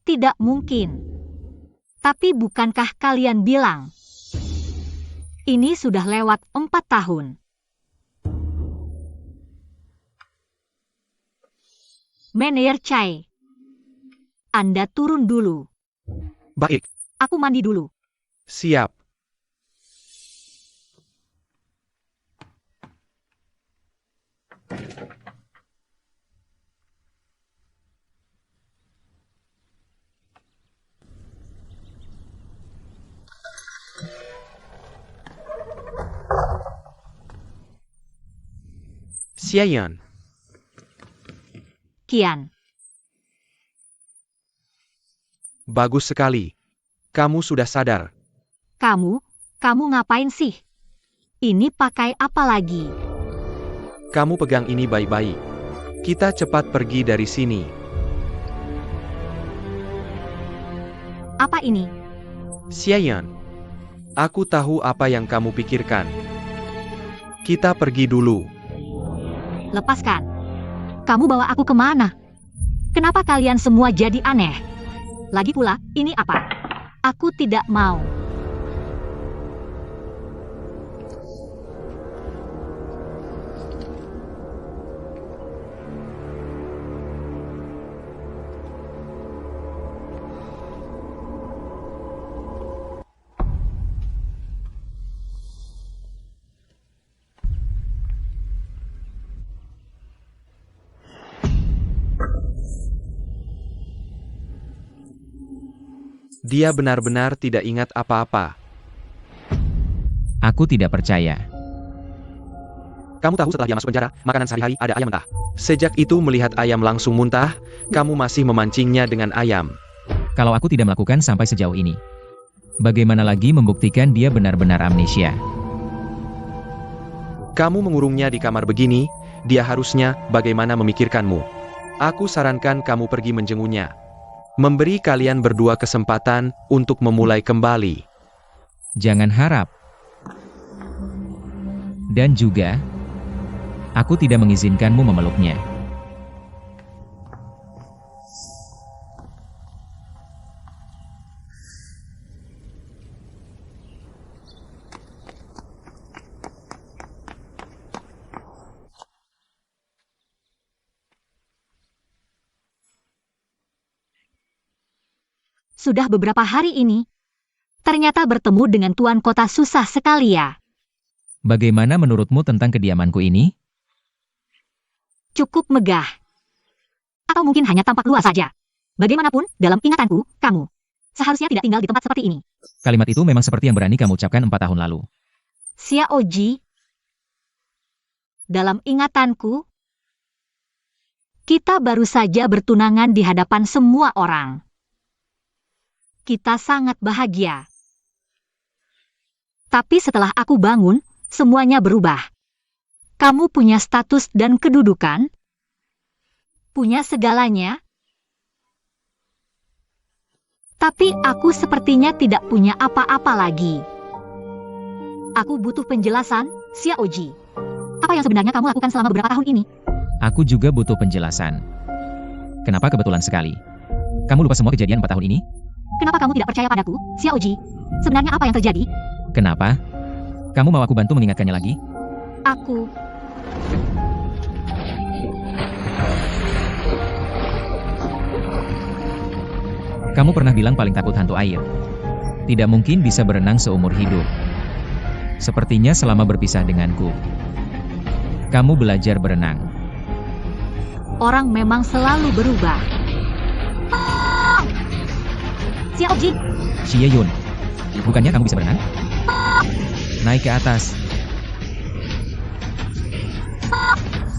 Tidak mungkin. Tapi bukankah kalian bilang ini sudah lewat 4 tahun? Manayer Chai, Anda turun dulu.
Baik,
Aku mandi dulu.
siap. Xiayan,
Kian,
bagus sekali. Kamu sudah sadar.
kamu ngapain sih? Ini pakai apa lagi?
Kamu pegang ini baik-baik. Kita cepat pergi dari sini.
Apa ini?
Xiayan, aku tahu apa yang kamu pikirkan. Kita pergi dulu.
Lepaskan. Kamu bawa aku kemana? Kenapa kalian semua jadi aneh? Lagi pula, ini apa? Aku tidak mau.
Dia benar-benar tidak ingat apa-apa.
Aku tidak percaya.
Kamu tahu setelah dia masuk penjara, makanan sehari-hari ada ayam mentah. Sejak itu melihat ayam langsung muntah, kamu masih memancingnya dengan ayam.
Kalau aku tidak melakukan sampai sejauh ini, bagaimana lagi membuktikan dia benar-benar amnesia?
Kamu mengurungnya di kamar begini, dia harusnya bagaimana memikirkanmu. Aku sarankan kamu pergi menjenguknya. Memberi kalian berdua kesempatan untuk memulai kembali.
Jangan harap. Dan juga, aku tidak mengizinkanmu memeluknya.
Sudah beberapa hari ini, ternyata bertemu dengan tuan kota susah sekali ya.
Bagaimana menurutmu tentang kediamanku ini?
Cukup megah. Atau mungkin hanya tampak luas saja. Bagaimanapun, dalam ingatanku, kamu seharusnya tidak tinggal di tempat seperti ini.
Kalimat itu memang seperti yang berani kamu ucapkan 4 tahun lalu.
Xiaoji, dalam ingatanku, kita baru saja bertunangan di hadapan semua orang. Kita sangat bahagia. Tapi setelah aku bangun, semuanya berubah. Kamu punya status dan kedudukan, punya segalanya. Tapi aku sepertinya tidak punya apa-apa lagi. Aku butuh penjelasan, Xiaoji. Apa yang sebenarnya kamu lakukan selama beberapa tahun ini?
Aku juga butuh penjelasan. Kenapa kebetulan sekali? Kamu lupa semua kejadian 4 tahun ini?
Kenapa kamu tidak percaya padaku, Xiaoji? Sebenarnya apa yang terjadi?
Kenapa? Kamu mau aku bantu mengingatkannya lagi?
Aku...
Kamu pernah bilang paling takut hantu air. Tidak mungkin bisa berenang seumur hidup. Sepertinya selama berpisah denganku, kamu belajar berenang.
Orang memang selalu berubah. Xiaoji,
Xie Yun, bukannya kamu bisa berenang? Naik ke atas.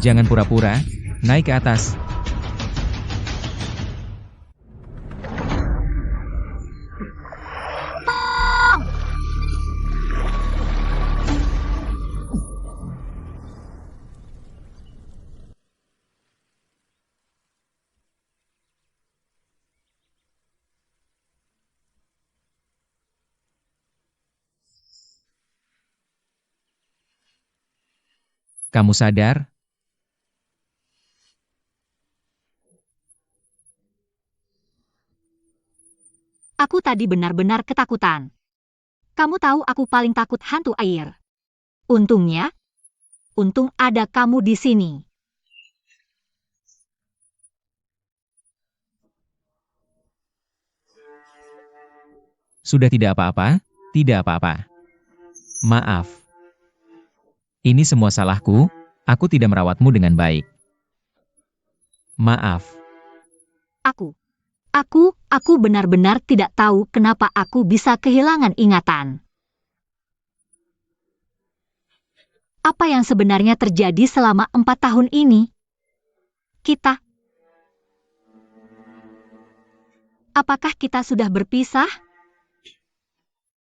Jangan pura-pura, naik ke atas. Kamu sadar?
aku tadi benar-benar ketakutan. Kamu tahu aku paling takut hantu air. Untungnya, untung ada kamu di sini.
Sudah tidak apa-apa, tidak apa-apa. Maaf. Ini semua salahku, aku tidak merawatmu dengan baik. Maaf.
Aku benar-benar tidak tahu kenapa aku bisa kehilangan ingatan. Apa yang sebenarnya terjadi selama 4 tahun ini? Apakah kita sudah berpisah?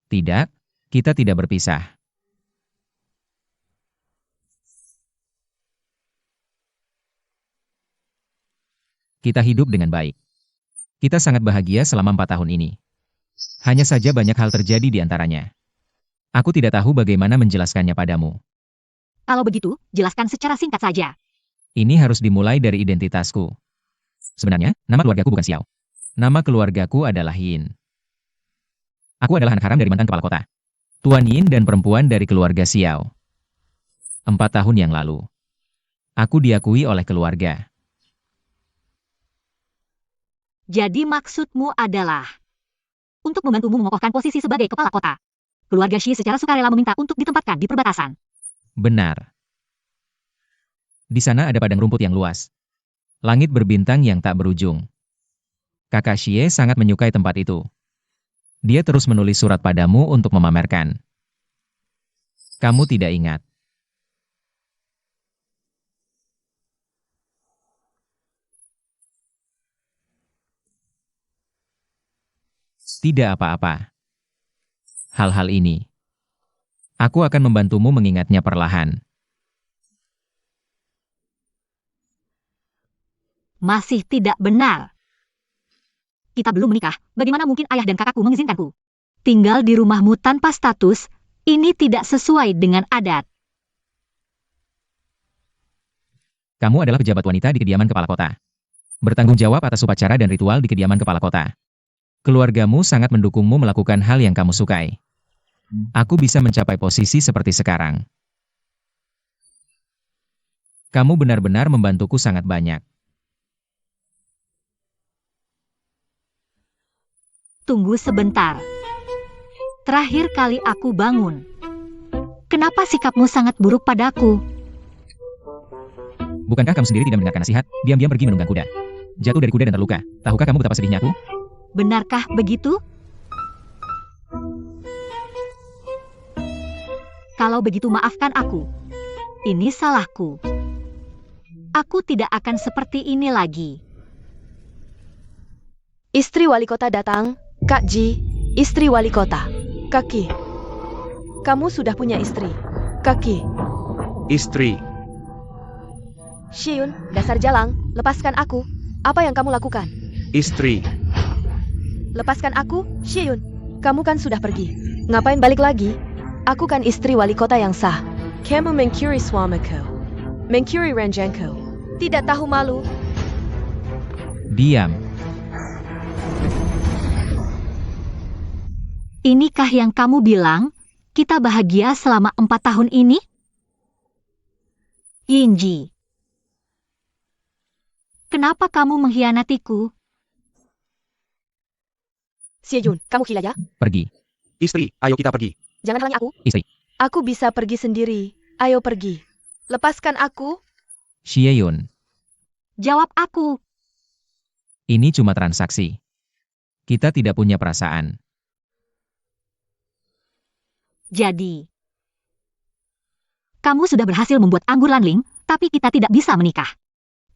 Tidak, kita tidak berpisah. Kita hidup dengan baik. Kita sangat bahagia selama 4 tahun ini. Hanya saja banyak hal terjadi di antaranya. Aku tidak tahu bagaimana menjelaskannya padamu.
Kalau begitu, jelaskan secara singkat saja.
Ini harus dimulai dari identitasku. Sebenarnya, nama keluargaku bukan Xiao. Nama keluargaku adalah Yin. Aku adalah anak haram dari mantan kepala kota. Tuan Yin dan perempuan dari keluarga Xiao. 4 tahun yang lalu. Aku diakui oleh keluarga.
Jadi maksudmu adalah untuk membantumu mengokohkan posisi sebagai kepala kota. Keluarga Shi secara sukarela meminta untuk ditempatkan di perbatasan.
Benar. Di sana ada padang rumput yang luas. Langit berbintang yang tak berujung. Kakak Xie sangat menyukai tempat itu. Dia terus menulis surat padamu untuk memamerkan. Kamu tidak ingat. Tidak apa-apa. Hal-hal ini. Aku akan membantumu mengingatnya perlahan.
Masih tidak benar. Kita belum menikah, bagaimana mungkin ayah dan kakakku mengizinkanku? Tinggal di rumahmu tanpa status, ini tidak sesuai dengan adat.
Kamu adalah pejabat wanita di kediaman kepala kota. Bertanggung jawab atas upacara dan ritual di kediaman kepala kota. Keluargamu sangat mendukungmu melakukan hal yang kamu sukai. Aku bisa mencapai posisi seperti sekarang. Kamu benar-benar membantuku sangat banyak.
Tunggu sebentar. Terakhir kali aku bangun. Kenapa sikapmu sangat buruk padaku?
Bukankah kamu sendiri tidak mendengarkan nasihat, diam-diam pergi menunggang kuda? Jatuh dari kuda dan terluka. Tahukah kamu betapa sedihnya aku?
Benarkah begitu? Kalau begitu maafkan aku. Ini salahku. Aku tidak akan seperti ini lagi.
Istri wali kota datang. Kak Ji, istri wali kota. Kaki. Kamu sudah punya istri. Kaki.
Istri.
Xieyun, dasar jalang, lepaskan aku. Apa yang kamu lakukan?
Istri.
Lepaskan aku, Xieyun. Kamu kan sudah pergi. Ngapain balik lagi? Aku kan istri wali kota yang sah. Kamu mencuri suamiku. Mencuri ranjangku. Tidak tahu malu.
Diam.
Inikah yang kamu bilang, kita bahagia selama 4 tahun ini? Yinji. Kenapa kamu mengkhianatiku?
Xieyun, kamu gila ya?
Pergi.
Istri, ayo kita pergi.
Jangan halangi aku.
Istri.
Aku bisa pergi sendiri. Ayo pergi. Lepaskan aku.
Xieyun.
Jawab aku.
Ini cuma transaksi. Kita tidak punya perasaan.
Jadi, kamu sudah berhasil membuat anggur Lanling, tapi kita tidak bisa menikah.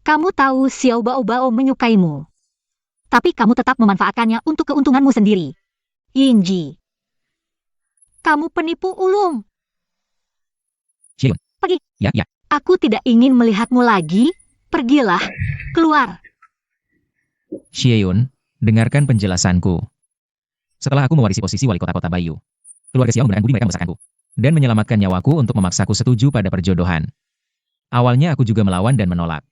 Kamu tahu Xiao Bao menyukaimu. Tapi kamu tetap memanfaatkannya untuk keuntunganmu sendiri. Yinji. Kamu penipu ulung.
Xieyun.
Pergi.
Ya.
Aku tidak ingin melihatmu lagi. Pergilah. Keluar.
Xieyun, dengarkan penjelasanku. Setelah aku mewarisi posisi wali kota Bayu, keluarga Xiao menggunakan budi mereka membesarkanku dan menyelamatkan nyawaku untuk memaksaku setuju pada perjodohan. Awalnya aku juga melawan dan menolak.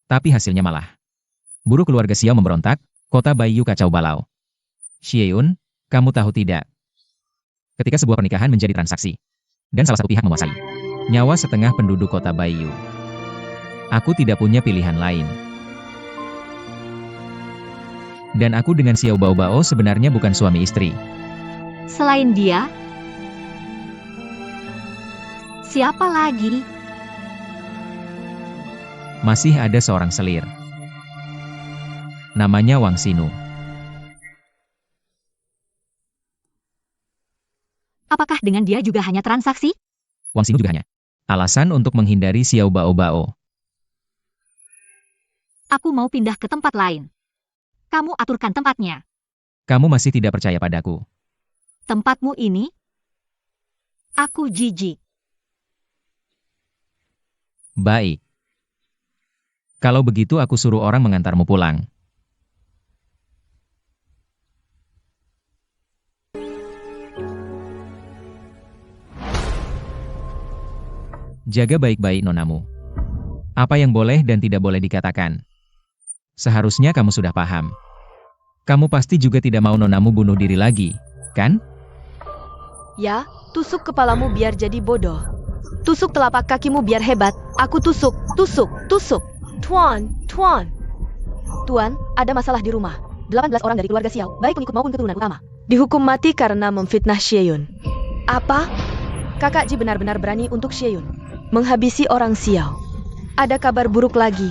Tapi hasilnya malah buruk keluarga Xiao memberontak, kota Bayu kacau balau. Xieyun, kamu tahu tidak? Ketika sebuah pernikahan menjadi transaksi, dan salah satu pihak menguasai nyawa setengah penduduk kota Bayu, aku tidak punya pilihan lain. Dan aku dengan Xiao Bao sebenarnya bukan suami istri.
Selain dia, siapa lagi?
Masih ada seorang selir. Namanya Wang Xinu.
Apakah dengan dia juga hanya transaksi?
Wang Xinu juga hanya alasan untuk menghindari Xiao Bao.
Aku mau pindah ke tempat lain. Kamu aturkan tempatnya.
Kamu masih tidak percaya padaku.
Tempatmu ini, aku jijik.
Baik. Kalau begitu aku suruh orang mengantarmu pulang. Jaga baik-baik nonamu. Apa yang boleh dan tidak boleh dikatakan. Seharusnya kamu sudah paham. Kamu pasti juga tidak mau nonamu bunuh diri lagi, kan?
Ya, tusuk kepalamu biar jadi bodoh. Tusuk telapak kakimu biar hebat. Aku tusuk, tusuk, tusuk. Tuan, Tuan. Tuan, ada masalah di rumah. 18 orang dari keluarga Xiao, baik pengikut maupun keturunan utama, dihukum mati karena memfitnah Xie Yun. Apa? Kakak Ji benar-benar berani untuk Xie Yun menghabisi orang Xiao. Ada kabar buruk lagi.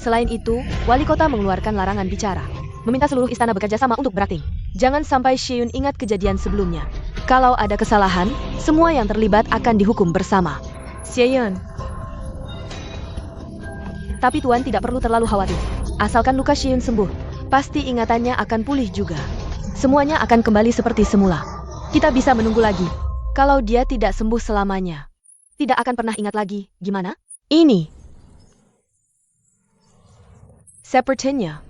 Selain itu, wali kota mengeluarkan larangan bicara, meminta seluruh istana bekerja sama untuk berakting. Jangan sampai Xie Yun ingat kejadian sebelumnya. Kalau ada kesalahan, semua yang terlibat akan dihukum bersama. Xie Yun. Tapi Tuan tidak perlu terlalu khawatir. Asalkan luka Xie Yun sembuh, pasti ingatannya akan pulih juga. Semuanya akan kembali seperti semula. Kita bisa menunggu lagi. Kalau dia tidak sembuh selamanya, tidak akan pernah ingat lagi. Gimana? Ini. Sepertinya.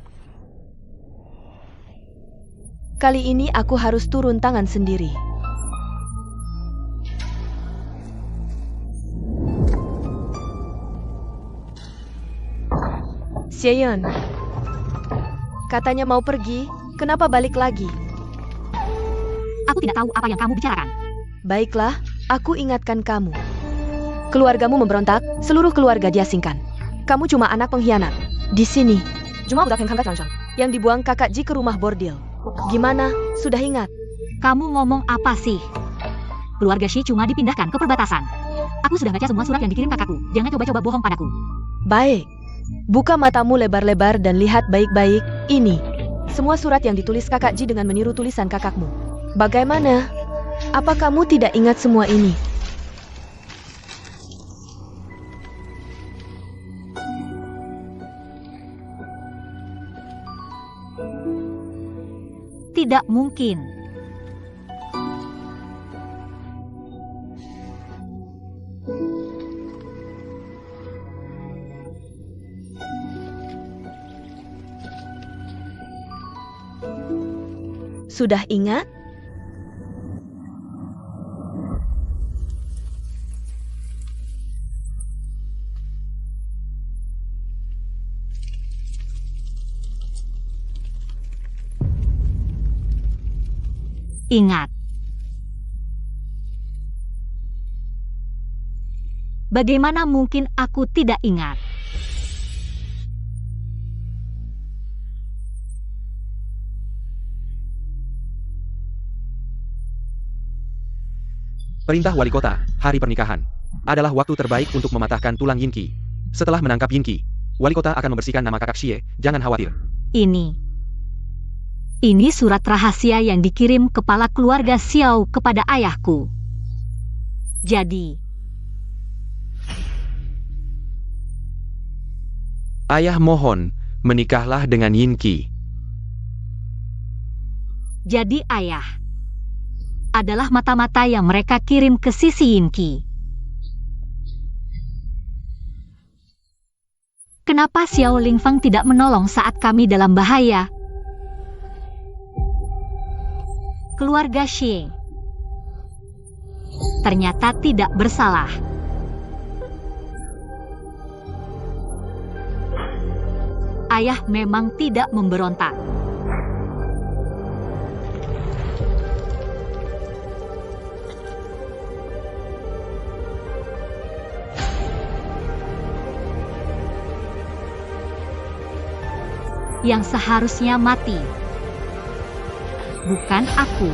Kali ini aku harus turun tangan sendiri. Xie Yun. Katanya mau pergi, kenapa balik lagi?
Aku tidak tahu apa yang kamu bicarakan.
Baiklah, aku ingatkan kamu. Keluargamu memberontak, seluruh keluarga diasingkan. Kamu cuma anak pengkhianat. Di sini, yang dibuang kakak Ji ke rumah bordil. Gimana? Sudah ingat?
Kamu ngomong apa sih? Keluarga Shi cuma dipindahkan ke perbatasan. Aku sudah baca semua surat yang dikirim kakakku. Jangan coba-coba bohong padaku.
Baik. Buka matamu lebar-lebar dan lihat baik-baik. Ini. Semua surat yang ditulis kakak Ji dengan meniru tulisan kakakmu. Bagaimana? Apa kamu tidak ingat semua ini?
Tidak mungkin.
Sudah ingat?
Ingat. Bagaimana mungkin aku tidak ingat?
Perintah wali kota, hari pernikahan, adalah waktu terbaik untuk mematahkan tulang Yinqi. Setelah menangkap Yinqi, wali kota akan membersihkan nama kakak Xie, jangan khawatir.
Ini surat rahasia yang dikirim kepala keluarga Xiao kepada ayahku. Jadi,
Ayah mohon, menikahlah dengan Yinqi.
jadi ayah adalah mata-mata yang mereka kirim ke sisi Yinqi. Kenapa Xiao Lingfeng tidak menolong saat kami dalam bahaya? Keluarga Xie ternyata tidak bersalah. Ayah memang tidak memberontak. Yang seharusnya mati bukan aku.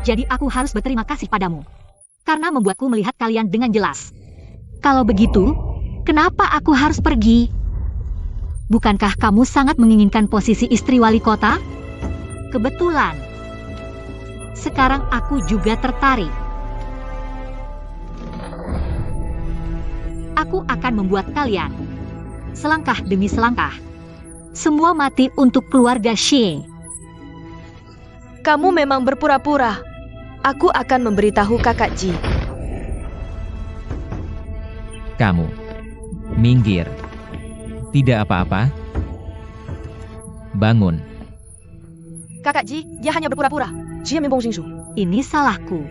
Jadi aku harus berterima kasih padamu, karena membuatku melihat kalian dengan jelas. Kalau begitu, kenapa aku harus pergi? Bukankah kamu sangat menginginkan posisi istri wali kota? Kebetulan. Sekarang aku juga tertarik. Aku akan membuat kalian, selangkah demi selangkah, semua mati untuk keluarga Xie.
Kamu memang berpura-pura. Aku akan memberitahu Kakak Ji.
Kamu. Minggir. Tidak apa-apa. Bangun.
Kakak Ji, dia hanya berpura-pura. Jia membong Xingsu.
Ini salahku.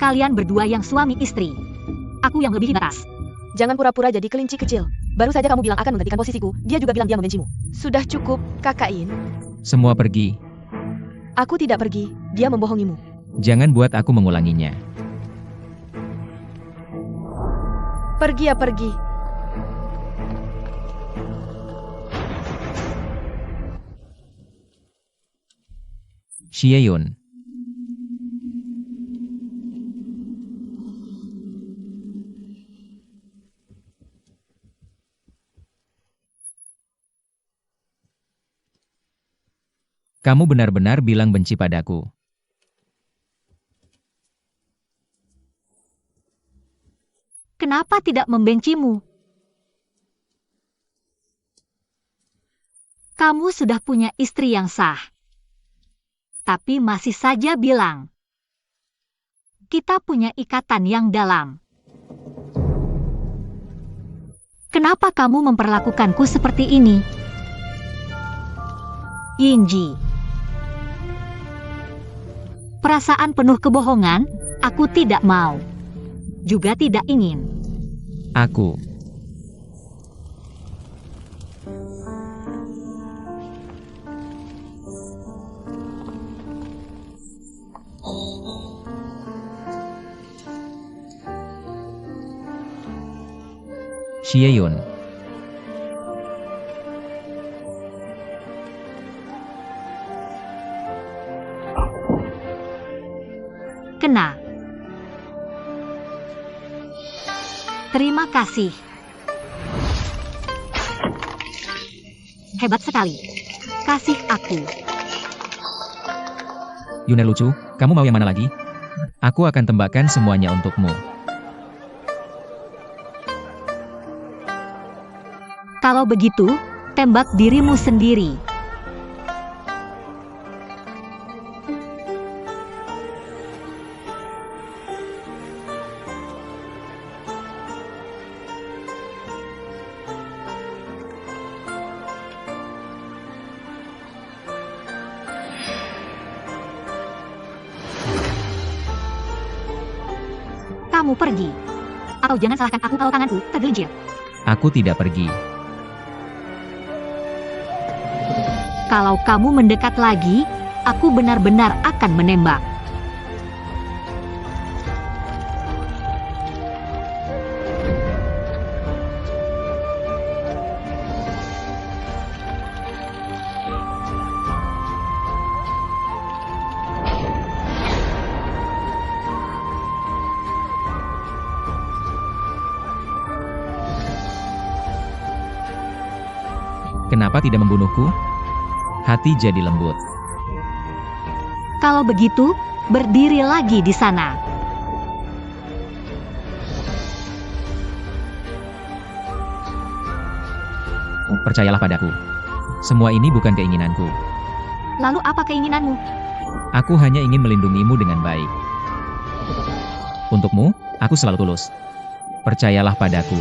Kalian berdua yang suami istri. Aku yang lebih batas.
Jangan pura-pura jadi kelinci kecil. Baru saja kamu bilang akan menggantikan posisiku, dia juga bilang dia membencimu. Sudah cukup, Kakak In.
Semua pergi.
Aku tidak pergi, dia membohongimu.
Jangan buat aku mengulanginya.
Pergi ya pergi.
Xieyun. Kamu benar-benar bilang benci padaku.
Kenapa tidak membencimu? Kamu sudah punya istri yang sah. Tapi masih saja bilang, kita punya ikatan yang dalam. Kenapa kamu memperlakukanku seperti ini? Yinji. Perasaan penuh kebohongan, aku tidak mau. Juga tidak ingin.
Aku. Xieyun.
Kena. Terima kasih. Hebat sekali. Kasih aku.
Yuner lucu, kamu mau yang mana lagi? Aku akan tembakkan semuanya untukmu.
Kalau begitu, tembak dirimu sendiri. Kamu pergi. Atau jangan salahkan aku kalau tanganku tergelincir.
Aku tidak pergi.
Kalau kamu mendekat lagi, aku benar-benar akan menembak.
Kenapa tidak membunuhku? Hati jadi lembut.
Kalau begitu, berdiri lagi di sana.
Percayalah padaku. Semua ini bukan keinginanku.
Lalu apa keinginanmu?
Aku hanya ingin melindungimu dengan baik. Untukmu, aku selalu tulus. Percayalah padaku.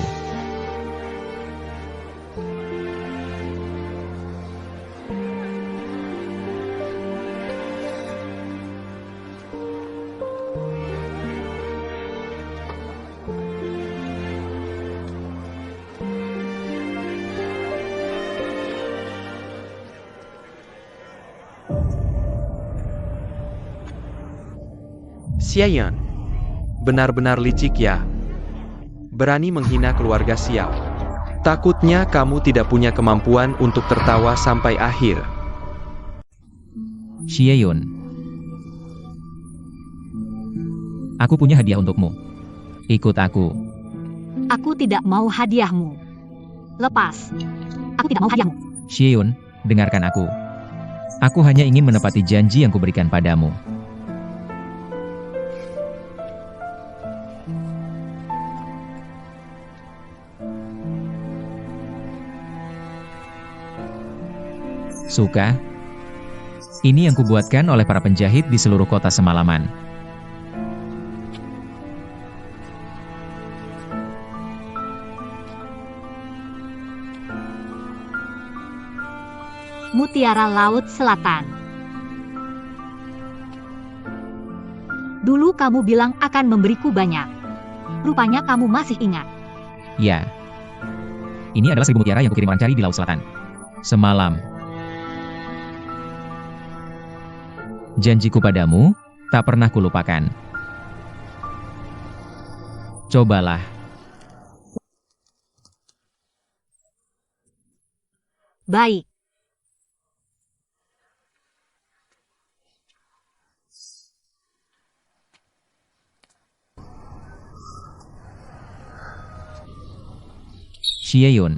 Xieyun. Benar-benar licik ya. Berani menghina keluarga Xiao. Takutnya kamu tidak punya kemampuan untuk tertawa sampai akhir.
Xieyun. Aku punya hadiah untukmu. Ikut aku.
Aku tidak mau hadiahmu. Lepas. Aku tidak mau hadiahmu.
Xieyun, dengarkan aku. Aku hanya ingin menepati janji yang kuberikan padamu. Suka? Ini yang kubuatkan oleh para penjahit di seluruh kota semalaman.
Mutiara Laut Selatan. Dulu kamu bilang akan memberiku banyak. Rupanya kamu masih ingat.
Ya. Ini adalah 1000 mutiara yang kukirim orang cari di Laut Selatan. Semalam. Janjiku padamu, tak pernah kulupakan. Cobalah.
Baik.
Xieyun.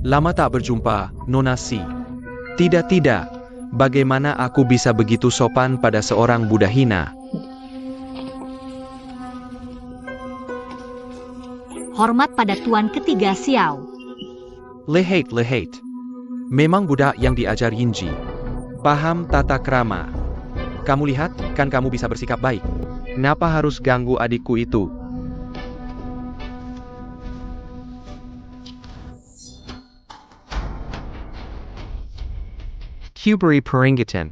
Lama tak berjumpa, Nona Si. Tidak, bagaimana aku bisa begitu sopan pada seorang budak hina?
Hormat pada Tuan ketiga Xiao.
Lehait. Memang budak yang diajar Yinji. Paham tata krama. Kamu lihat, kan kamu bisa bersikap baik. Kenapa harus ganggu adikku itu? Hubri Peringatan.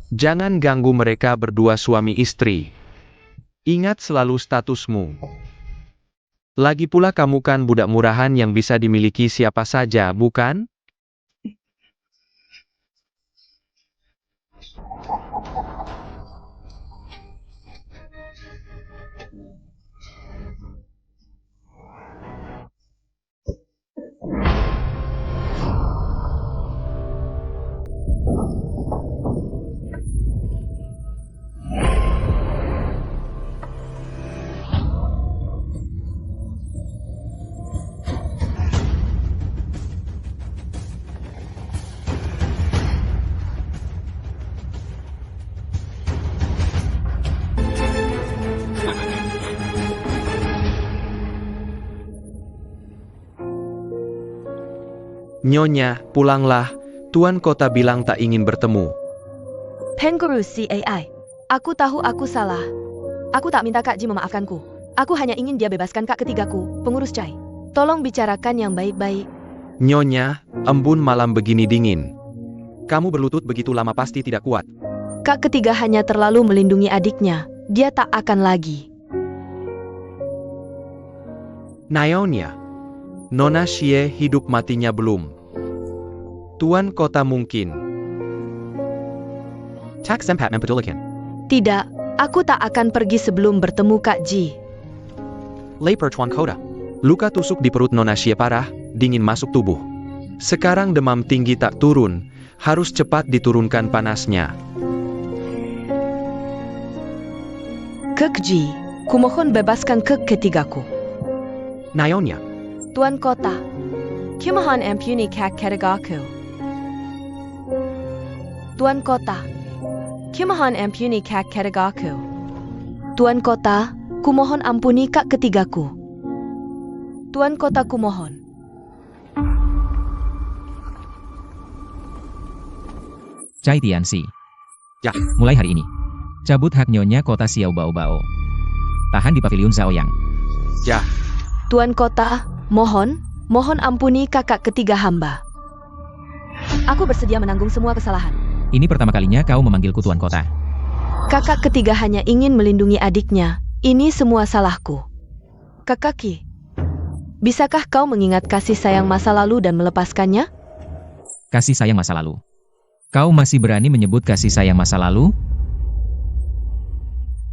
Jangan ganggu mereka berdua suami istri. Ingat selalu statusmu. Lagi pula kamu kan budak murahan yang bisa dimiliki siapa saja, bukan? Nyonya, pulanglah. Tuan kota bilang tak ingin bertemu.
Pengguru CAI. Aku tahu aku salah. Aku tak minta Kak Ji memaafkanku. Aku hanya ingin dia bebaskan Kak ketigaku, pengurus Cai. Tolong bicarakan yang baik-baik.
Nyonya, embun malam begini dingin. Kamu berlutut begitu lama pasti tidak kuat.
Kak ketiga hanya terlalu melindungi adiknya. Dia tak akan lagi.
Naonya, Nona Xie hidup matinya belum. Tuan kota mungkin. Tak sempat mempedulikan.
Tidak, aku tak akan pergi sebelum bertemu Kak Ji.
Lapar Tuan kota. Luka tusuk di perut Nona Xie parah, dingin masuk tubuh. Sekarang demam tinggi tak turun, harus cepat diturunkan panasnya.
Kak Ji, kumohon bebaskan Kak ketigaku.
Naonya,
Tuan kota, kumohon ampuni Kak ketigaku. Tuan kota, kumohon ampuni Kak ketigaku. Tuan kota, kumohon ampuni Kak ketigaku. Tuan kota kumohon.
Cai Tianxi.
Ya.
Mulai hari ini, cabut hak Nyonya kota Xiao Bao Bao. Tahan di pavilion Zhaoyang.
Ya.
Tuan kota, mohon ampuni kakak ketiga hamba. Aku bersedia menanggung semua kesalahan.
Ini pertama kalinya kau memanggilku Tuan Kota.
Kakak ketiga hanya ingin melindungi adiknya. Ini semua salahku. Kakaki, bisakah kau mengingat kasih sayang masa lalu dan melepaskannya?
Kasih sayang masa lalu. Kau masih berani menyebut kasih sayang masa lalu?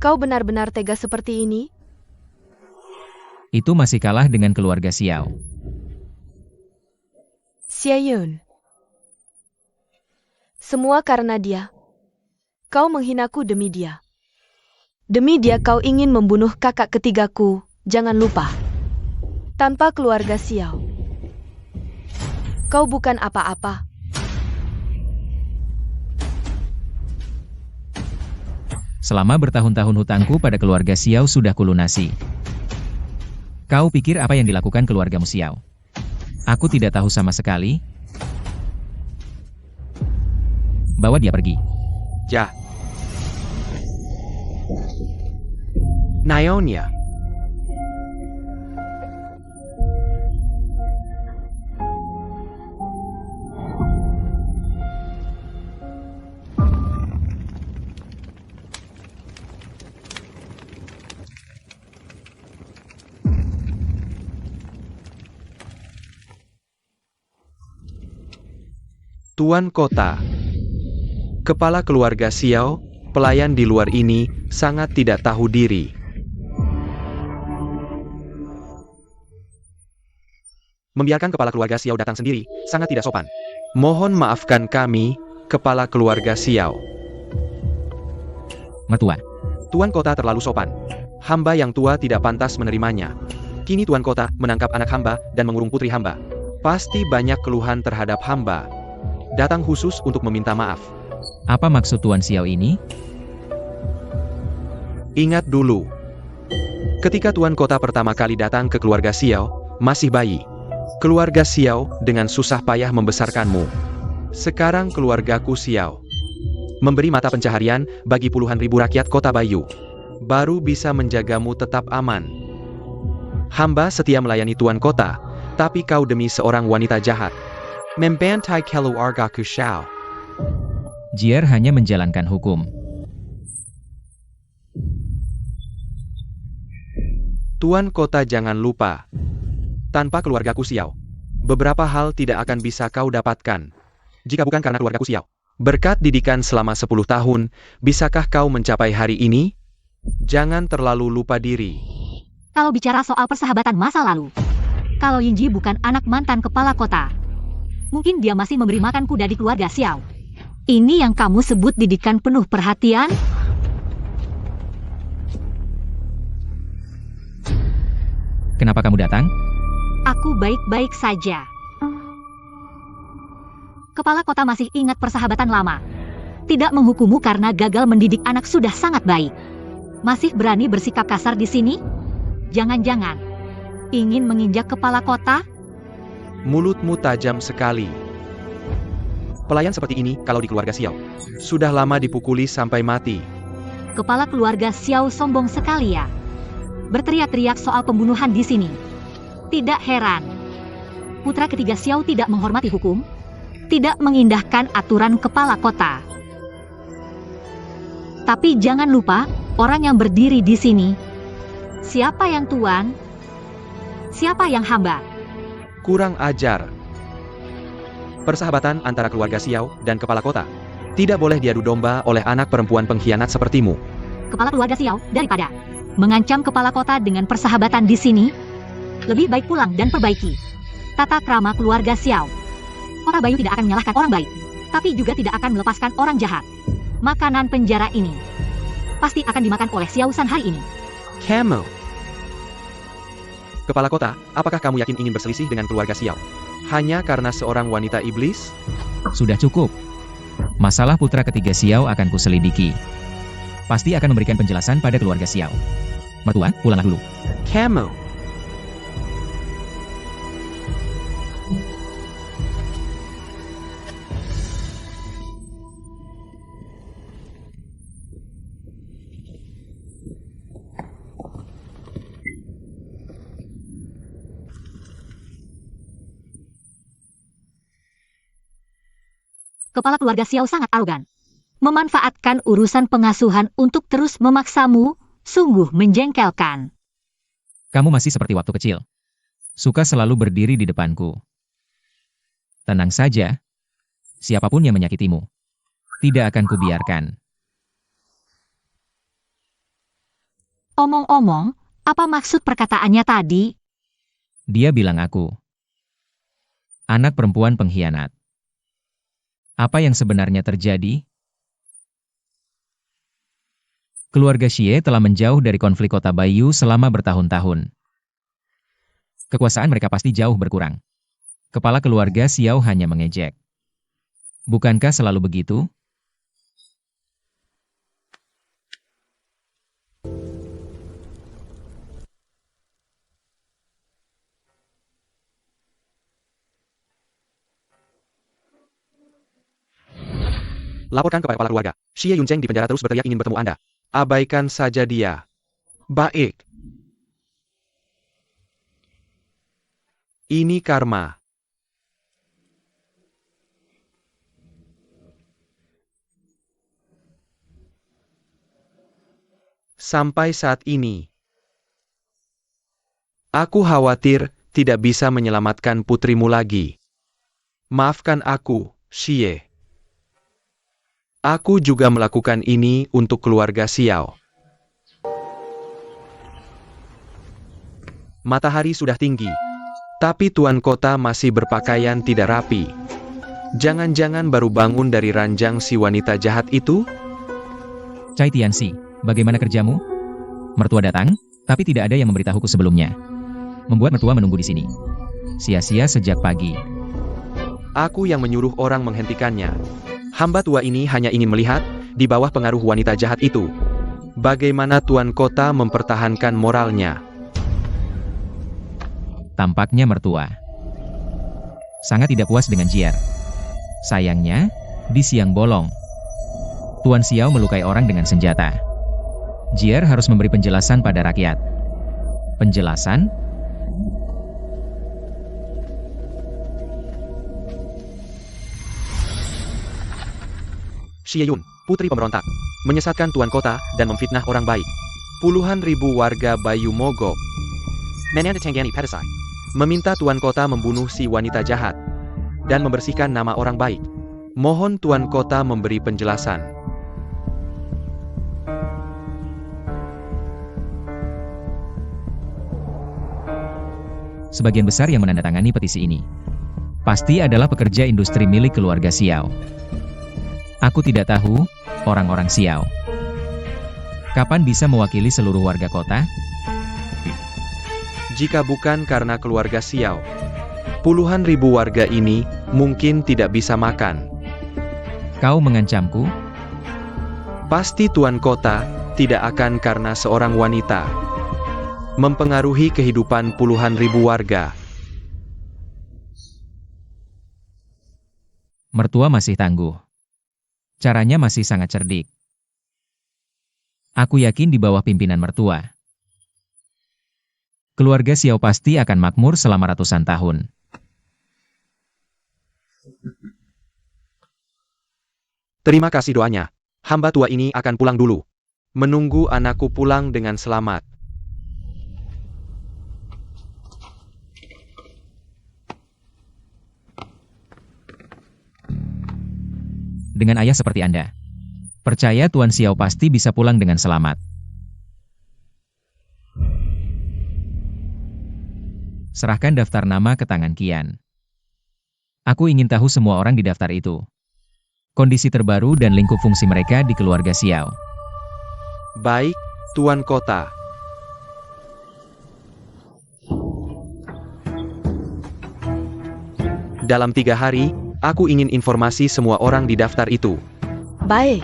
Kau benar-benar tega seperti ini?
Itu masih kalah dengan keluarga Xiao.
Xieyun. Semua karena dia. Kau menghinaku demi dia. Demi dia kau ingin membunuh kakak ketigaku, jangan lupa. Tanpa keluarga Xiao, Kau bukan apa-apa.
Selama bertahun-tahun hutangku pada keluarga Xiao sudah kulunasi. Kau pikir apa yang dilakukan keluargamu Xiao? Aku tidak tahu sama sekali. Bawa dia pergi.
Ja. Nyonya. Tuan Kota. Kepala keluarga Xiao, pelayan di luar ini, sangat tidak tahu diri. Membiarkan kepala keluarga Xiao datang sendiri, sangat tidak sopan. Mohon maafkan kami, kepala keluarga Xiao.
Mertua.
Tuan Kota terlalu sopan. Hamba yang tua tidak pantas menerimanya. Kini Tuan Kota menangkap anak hamba dan mengurung putri hamba. Pasti banyak keluhan terhadap hamba. Datang khusus untuk meminta maaf.
Apa maksud Tuan Xiao ini?
Ingat dulu. Ketika Tuan Kota pertama kali datang ke keluarga Xiao, masih bayi. Keluarga Xiao dengan susah payah membesarkanmu. Sekarang keluargaku Xiao memberi mata pencaharian bagi puluhan ribu rakyat kota Bayu. Baru bisa menjagamu tetap aman. Hamba setia melayani Tuan Kota, tapi kau demi seorang wanita jahat membantai keluargaku Xiao.
Jier hanya menjalankan hukum.
Tuan Kota jangan lupa, tanpa keluargaku Xiao, beberapa hal tidak akan bisa kau dapatkan. Jika bukan karena keluargaku Xiao, berkat didikan selama 10 tahun, bisakah kau mencapai hari ini? Jangan terlalu lupa diri.
Kalau bicara soal persahabatan masa lalu, kalau Yingji bukan anak mantan kepala kota, mungkin dia masih memberi makan kuda di keluarga Xiao. Ini yang kamu sebut didikan penuh perhatian?
Kenapa kamu datang?
Aku baik-baik saja. Kepala kota masih ingat persahabatan lama. Tidak menghukummu karena gagal mendidik anak sudah sangat baik. Masih berani bersikap kasar di sini? Jangan-jangan ingin menginjak kepala kota?
Mulutmu tajam sekali. Pelayan seperti ini kalau di keluarga Xiao sudah lama dipukuli sampai mati.
Kepala keluarga Xiao sombong sekali ya. Berteriak-teriak soal pembunuhan di sini. Tidak heran. Putra ketiga Xiao tidak menghormati hukum, tidak mengindahkan aturan kepala kota. Tapi jangan lupa, orang yang berdiri di sini, siapa yang tuan? Siapa yang hamba?
Kurang ajar. Persahabatan antara keluarga Xiao dan kepala kota tidak boleh diadu domba oleh anak perempuan pengkhianat sepertimu.
Kepala keluarga Xiao, daripada mengancam kepala kota dengan persahabatan di sini, lebih baik pulang dan perbaiki tata krama keluarga Xiao. Kota Bayu tidak akan menyalahkan orang baik, tapi juga tidak akan melepaskan orang jahat. Makanan penjara ini pasti akan dimakan oleh Xiao San hari ini.
Kamu. Kepala kota, apakah kamu yakin ingin berselisih dengan keluarga Xiao hanya karena seorang wanita iblis?
Sudah cukup. Masalah putra ketiga Xiao akan kuselidiki. Pasti akan memberikan penjelasan pada keluarga Xiao. Mertua, pulanglah dulu.
Kamu.
Kepala keluarga Xiao sangat arogan. Memanfaatkan urusan pengasuhan untuk terus memaksamu, sungguh menjengkelkan.
Kamu masih seperti waktu kecil. Suka selalu berdiri di depanku. Tenang saja. Siapapun yang menyakitimu, tidak akan kubiarkan.
Omong-omong, apa maksud perkataannya tadi?
Dia bilang aku anak perempuan pengkhianat. Apa yang sebenarnya terjadi? Keluarga Xie telah menjauh dari konflik kota Bayu selama bertahun-tahun. Kekuasaan mereka pasti jauh berkurang. Kepala keluarga Xiao hanya mengejek. Bukankah selalu begitu?
Laporkan kepada kepala keluarga. Xie Yunzheng di penjara terus berteriak ingin bertemu Anda. Abaikan saja dia. Baik. Ini karma. Sampai saat ini, aku khawatir tidak bisa menyelamatkan putrimu lagi. Maafkan aku, Xie. Aku juga melakukan ini untuk keluarga Xiao. Matahari sudah tinggi, tapi tuan kota masih berpakaian tidak rapi. Jangan-jangan baru bangun dari ranjang si wanita jahat itu?
Cai Tianxi, bagaimana kerjamu? Mertua datang, tapi tidak ada yang memberitahuku sebelumnya. Membuat mertua menunggu di sini. Sia-sia sejak pagi.
Aku yang menyuruh orang menghentikannya. Hamba tua ini hanya ingin melihat, di bawah pengaruh wanita jahat itu, bagaimana tuan kota mempertahankan moralnya.
Tampaknya mertua sangat tidak puas dengan Jier. Sayangnya, di siang bolong, Tuan Xiao melukai orang dengan senjata. Jier harus memberi penjelasan pada rakyat. Penjelasan?
Xie Yun, putri pemberontak, menyesatkan tuan kota dan memfitnah orang baik. Puluhan ribu warga Bayu mogok. Menanda Tenggani Pedesai meminta tuan kota membunuh si wanita jahat dan membersihkan nama orang baik. Mohon tuan kota memberi penjelasan.
Sebagian besar yang menandatangani petisi ini pasti adalah pekerja industri milik keluarga Xiao. Aku tidak tahu orang-orang Xiao kapan bisa mewakili seluruh warga kota.
Jika bukan karena keluarga Xiao, puluhan ribu warga ini mungkin tidak bisa makan.
Kau mengancamku?
Pasti tuan kota tidak akan karena seorang wanita mempengaruhi kehidupan puluhan ribu warga.
Mertua masih tangguh. Caranya masih sangat cerdik. Aku yakin di bawah pimpinan mertua, keluarga Xiao pasti akan makmur selama ratusan tahun.
Terima kasih doanya. Hamba tua ini akan pulang dulu. Menunggu anakku pulang dengan selamat.
Dengan ayah seperti Anda, percaya Tuan Xiao pasti bisa pulang dengan selamat. Serahkan daftar nama ke tangan Qian. Aku ingin tahu semua orang di daftar itu. Kondisi terbaru dan lingkup fungsi mereka di keluarga Xiao.
Baik, tuan kota. Dalam 3 hari, aku ingin informasi semua orang di daftar itu.
Baik.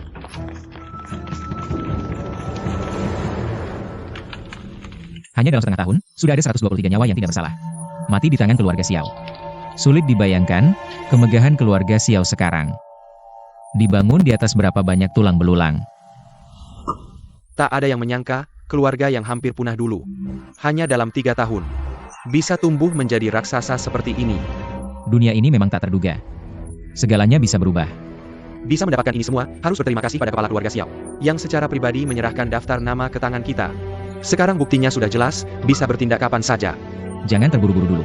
Hanya dalam setengah tahun, sudah ada 123 nyawa yang tidak bersalah mati di tangan keluarga Xiao. Sulit dibayangkan, kemegahan keluarga Xiao sekarang dibangun di atas berapa banyak tulang belulang.
Tak ada yang menyangka, keluarga yang hampir punah dulu, hanya dalam 3 tahun, bisa tumbuh menjadi raksasa seperti ini.
Dunia ini memang tak terduga. Segalanya bisa berubah.
Bisa mendapatkan ini semua, harus berterima kasih pada kepala keluarga Xiao, yang secara pribadi menyerahkan daftar nama ke tangan kita. Sekarang buktinya sudah jelas, bisa bertindak kapan saja.
Jangan terburu-buru dulu.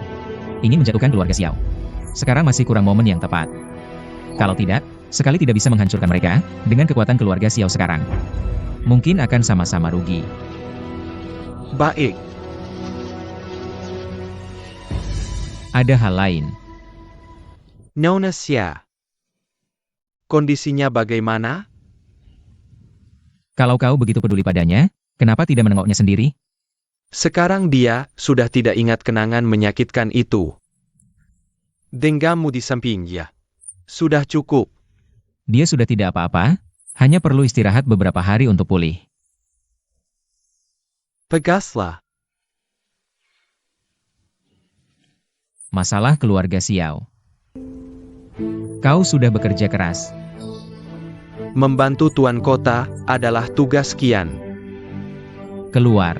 Ingin menjatuhkan keluarga Xiao. Sekarang masih kurang momen yang tepat. Kalau tidak, sekali tidak bisa menghancurkan mereka, dengan kekuatan keluarga Xiao sekarang, mungkin akan sama-sama rugi.
Baik.
Ada hal lain.
Nona Xia. Kondisinya bagaimana?
Kalau kau begitu peduli padanya, kenapa tidak menengoknya sendiri?
Sekarang dia sudah tidak ingat kenangan menyakitkan itu. Denggammu di sampingnya. Sudah cukup.
Dia sudah tidak apa-apa, hanya perlu istirahat beberapa hari untuk pulih.
Pegaslah.
Masalah keluarga Xiao. Kau sudah bekerja keras.
Membantu Tuan Kota adalah tugas Qian.
Keluar.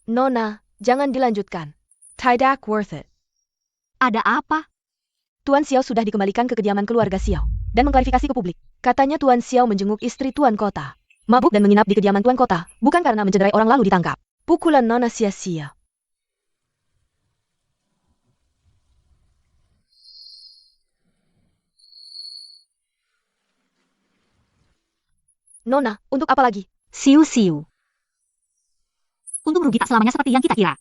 Nona, jangan dilanjutkan. Tidak worth it.
Ada apa?
Tuan Xiao sudah dikembalikan ke kediaman keluarga Xiao dan mengklarifikasi ke publik. Katanya Tuan Xiao menjenguk istri Tuan Kota. Mabuk dan menginap di kediaman Tuan Kota, bukan karena mencederai orang lalu ditangkap. Pukulan Nona sia-sia. Nona, untuk apa lagi?
Siu-siu. Untung rugi tak selamanya seperti yang kita kira.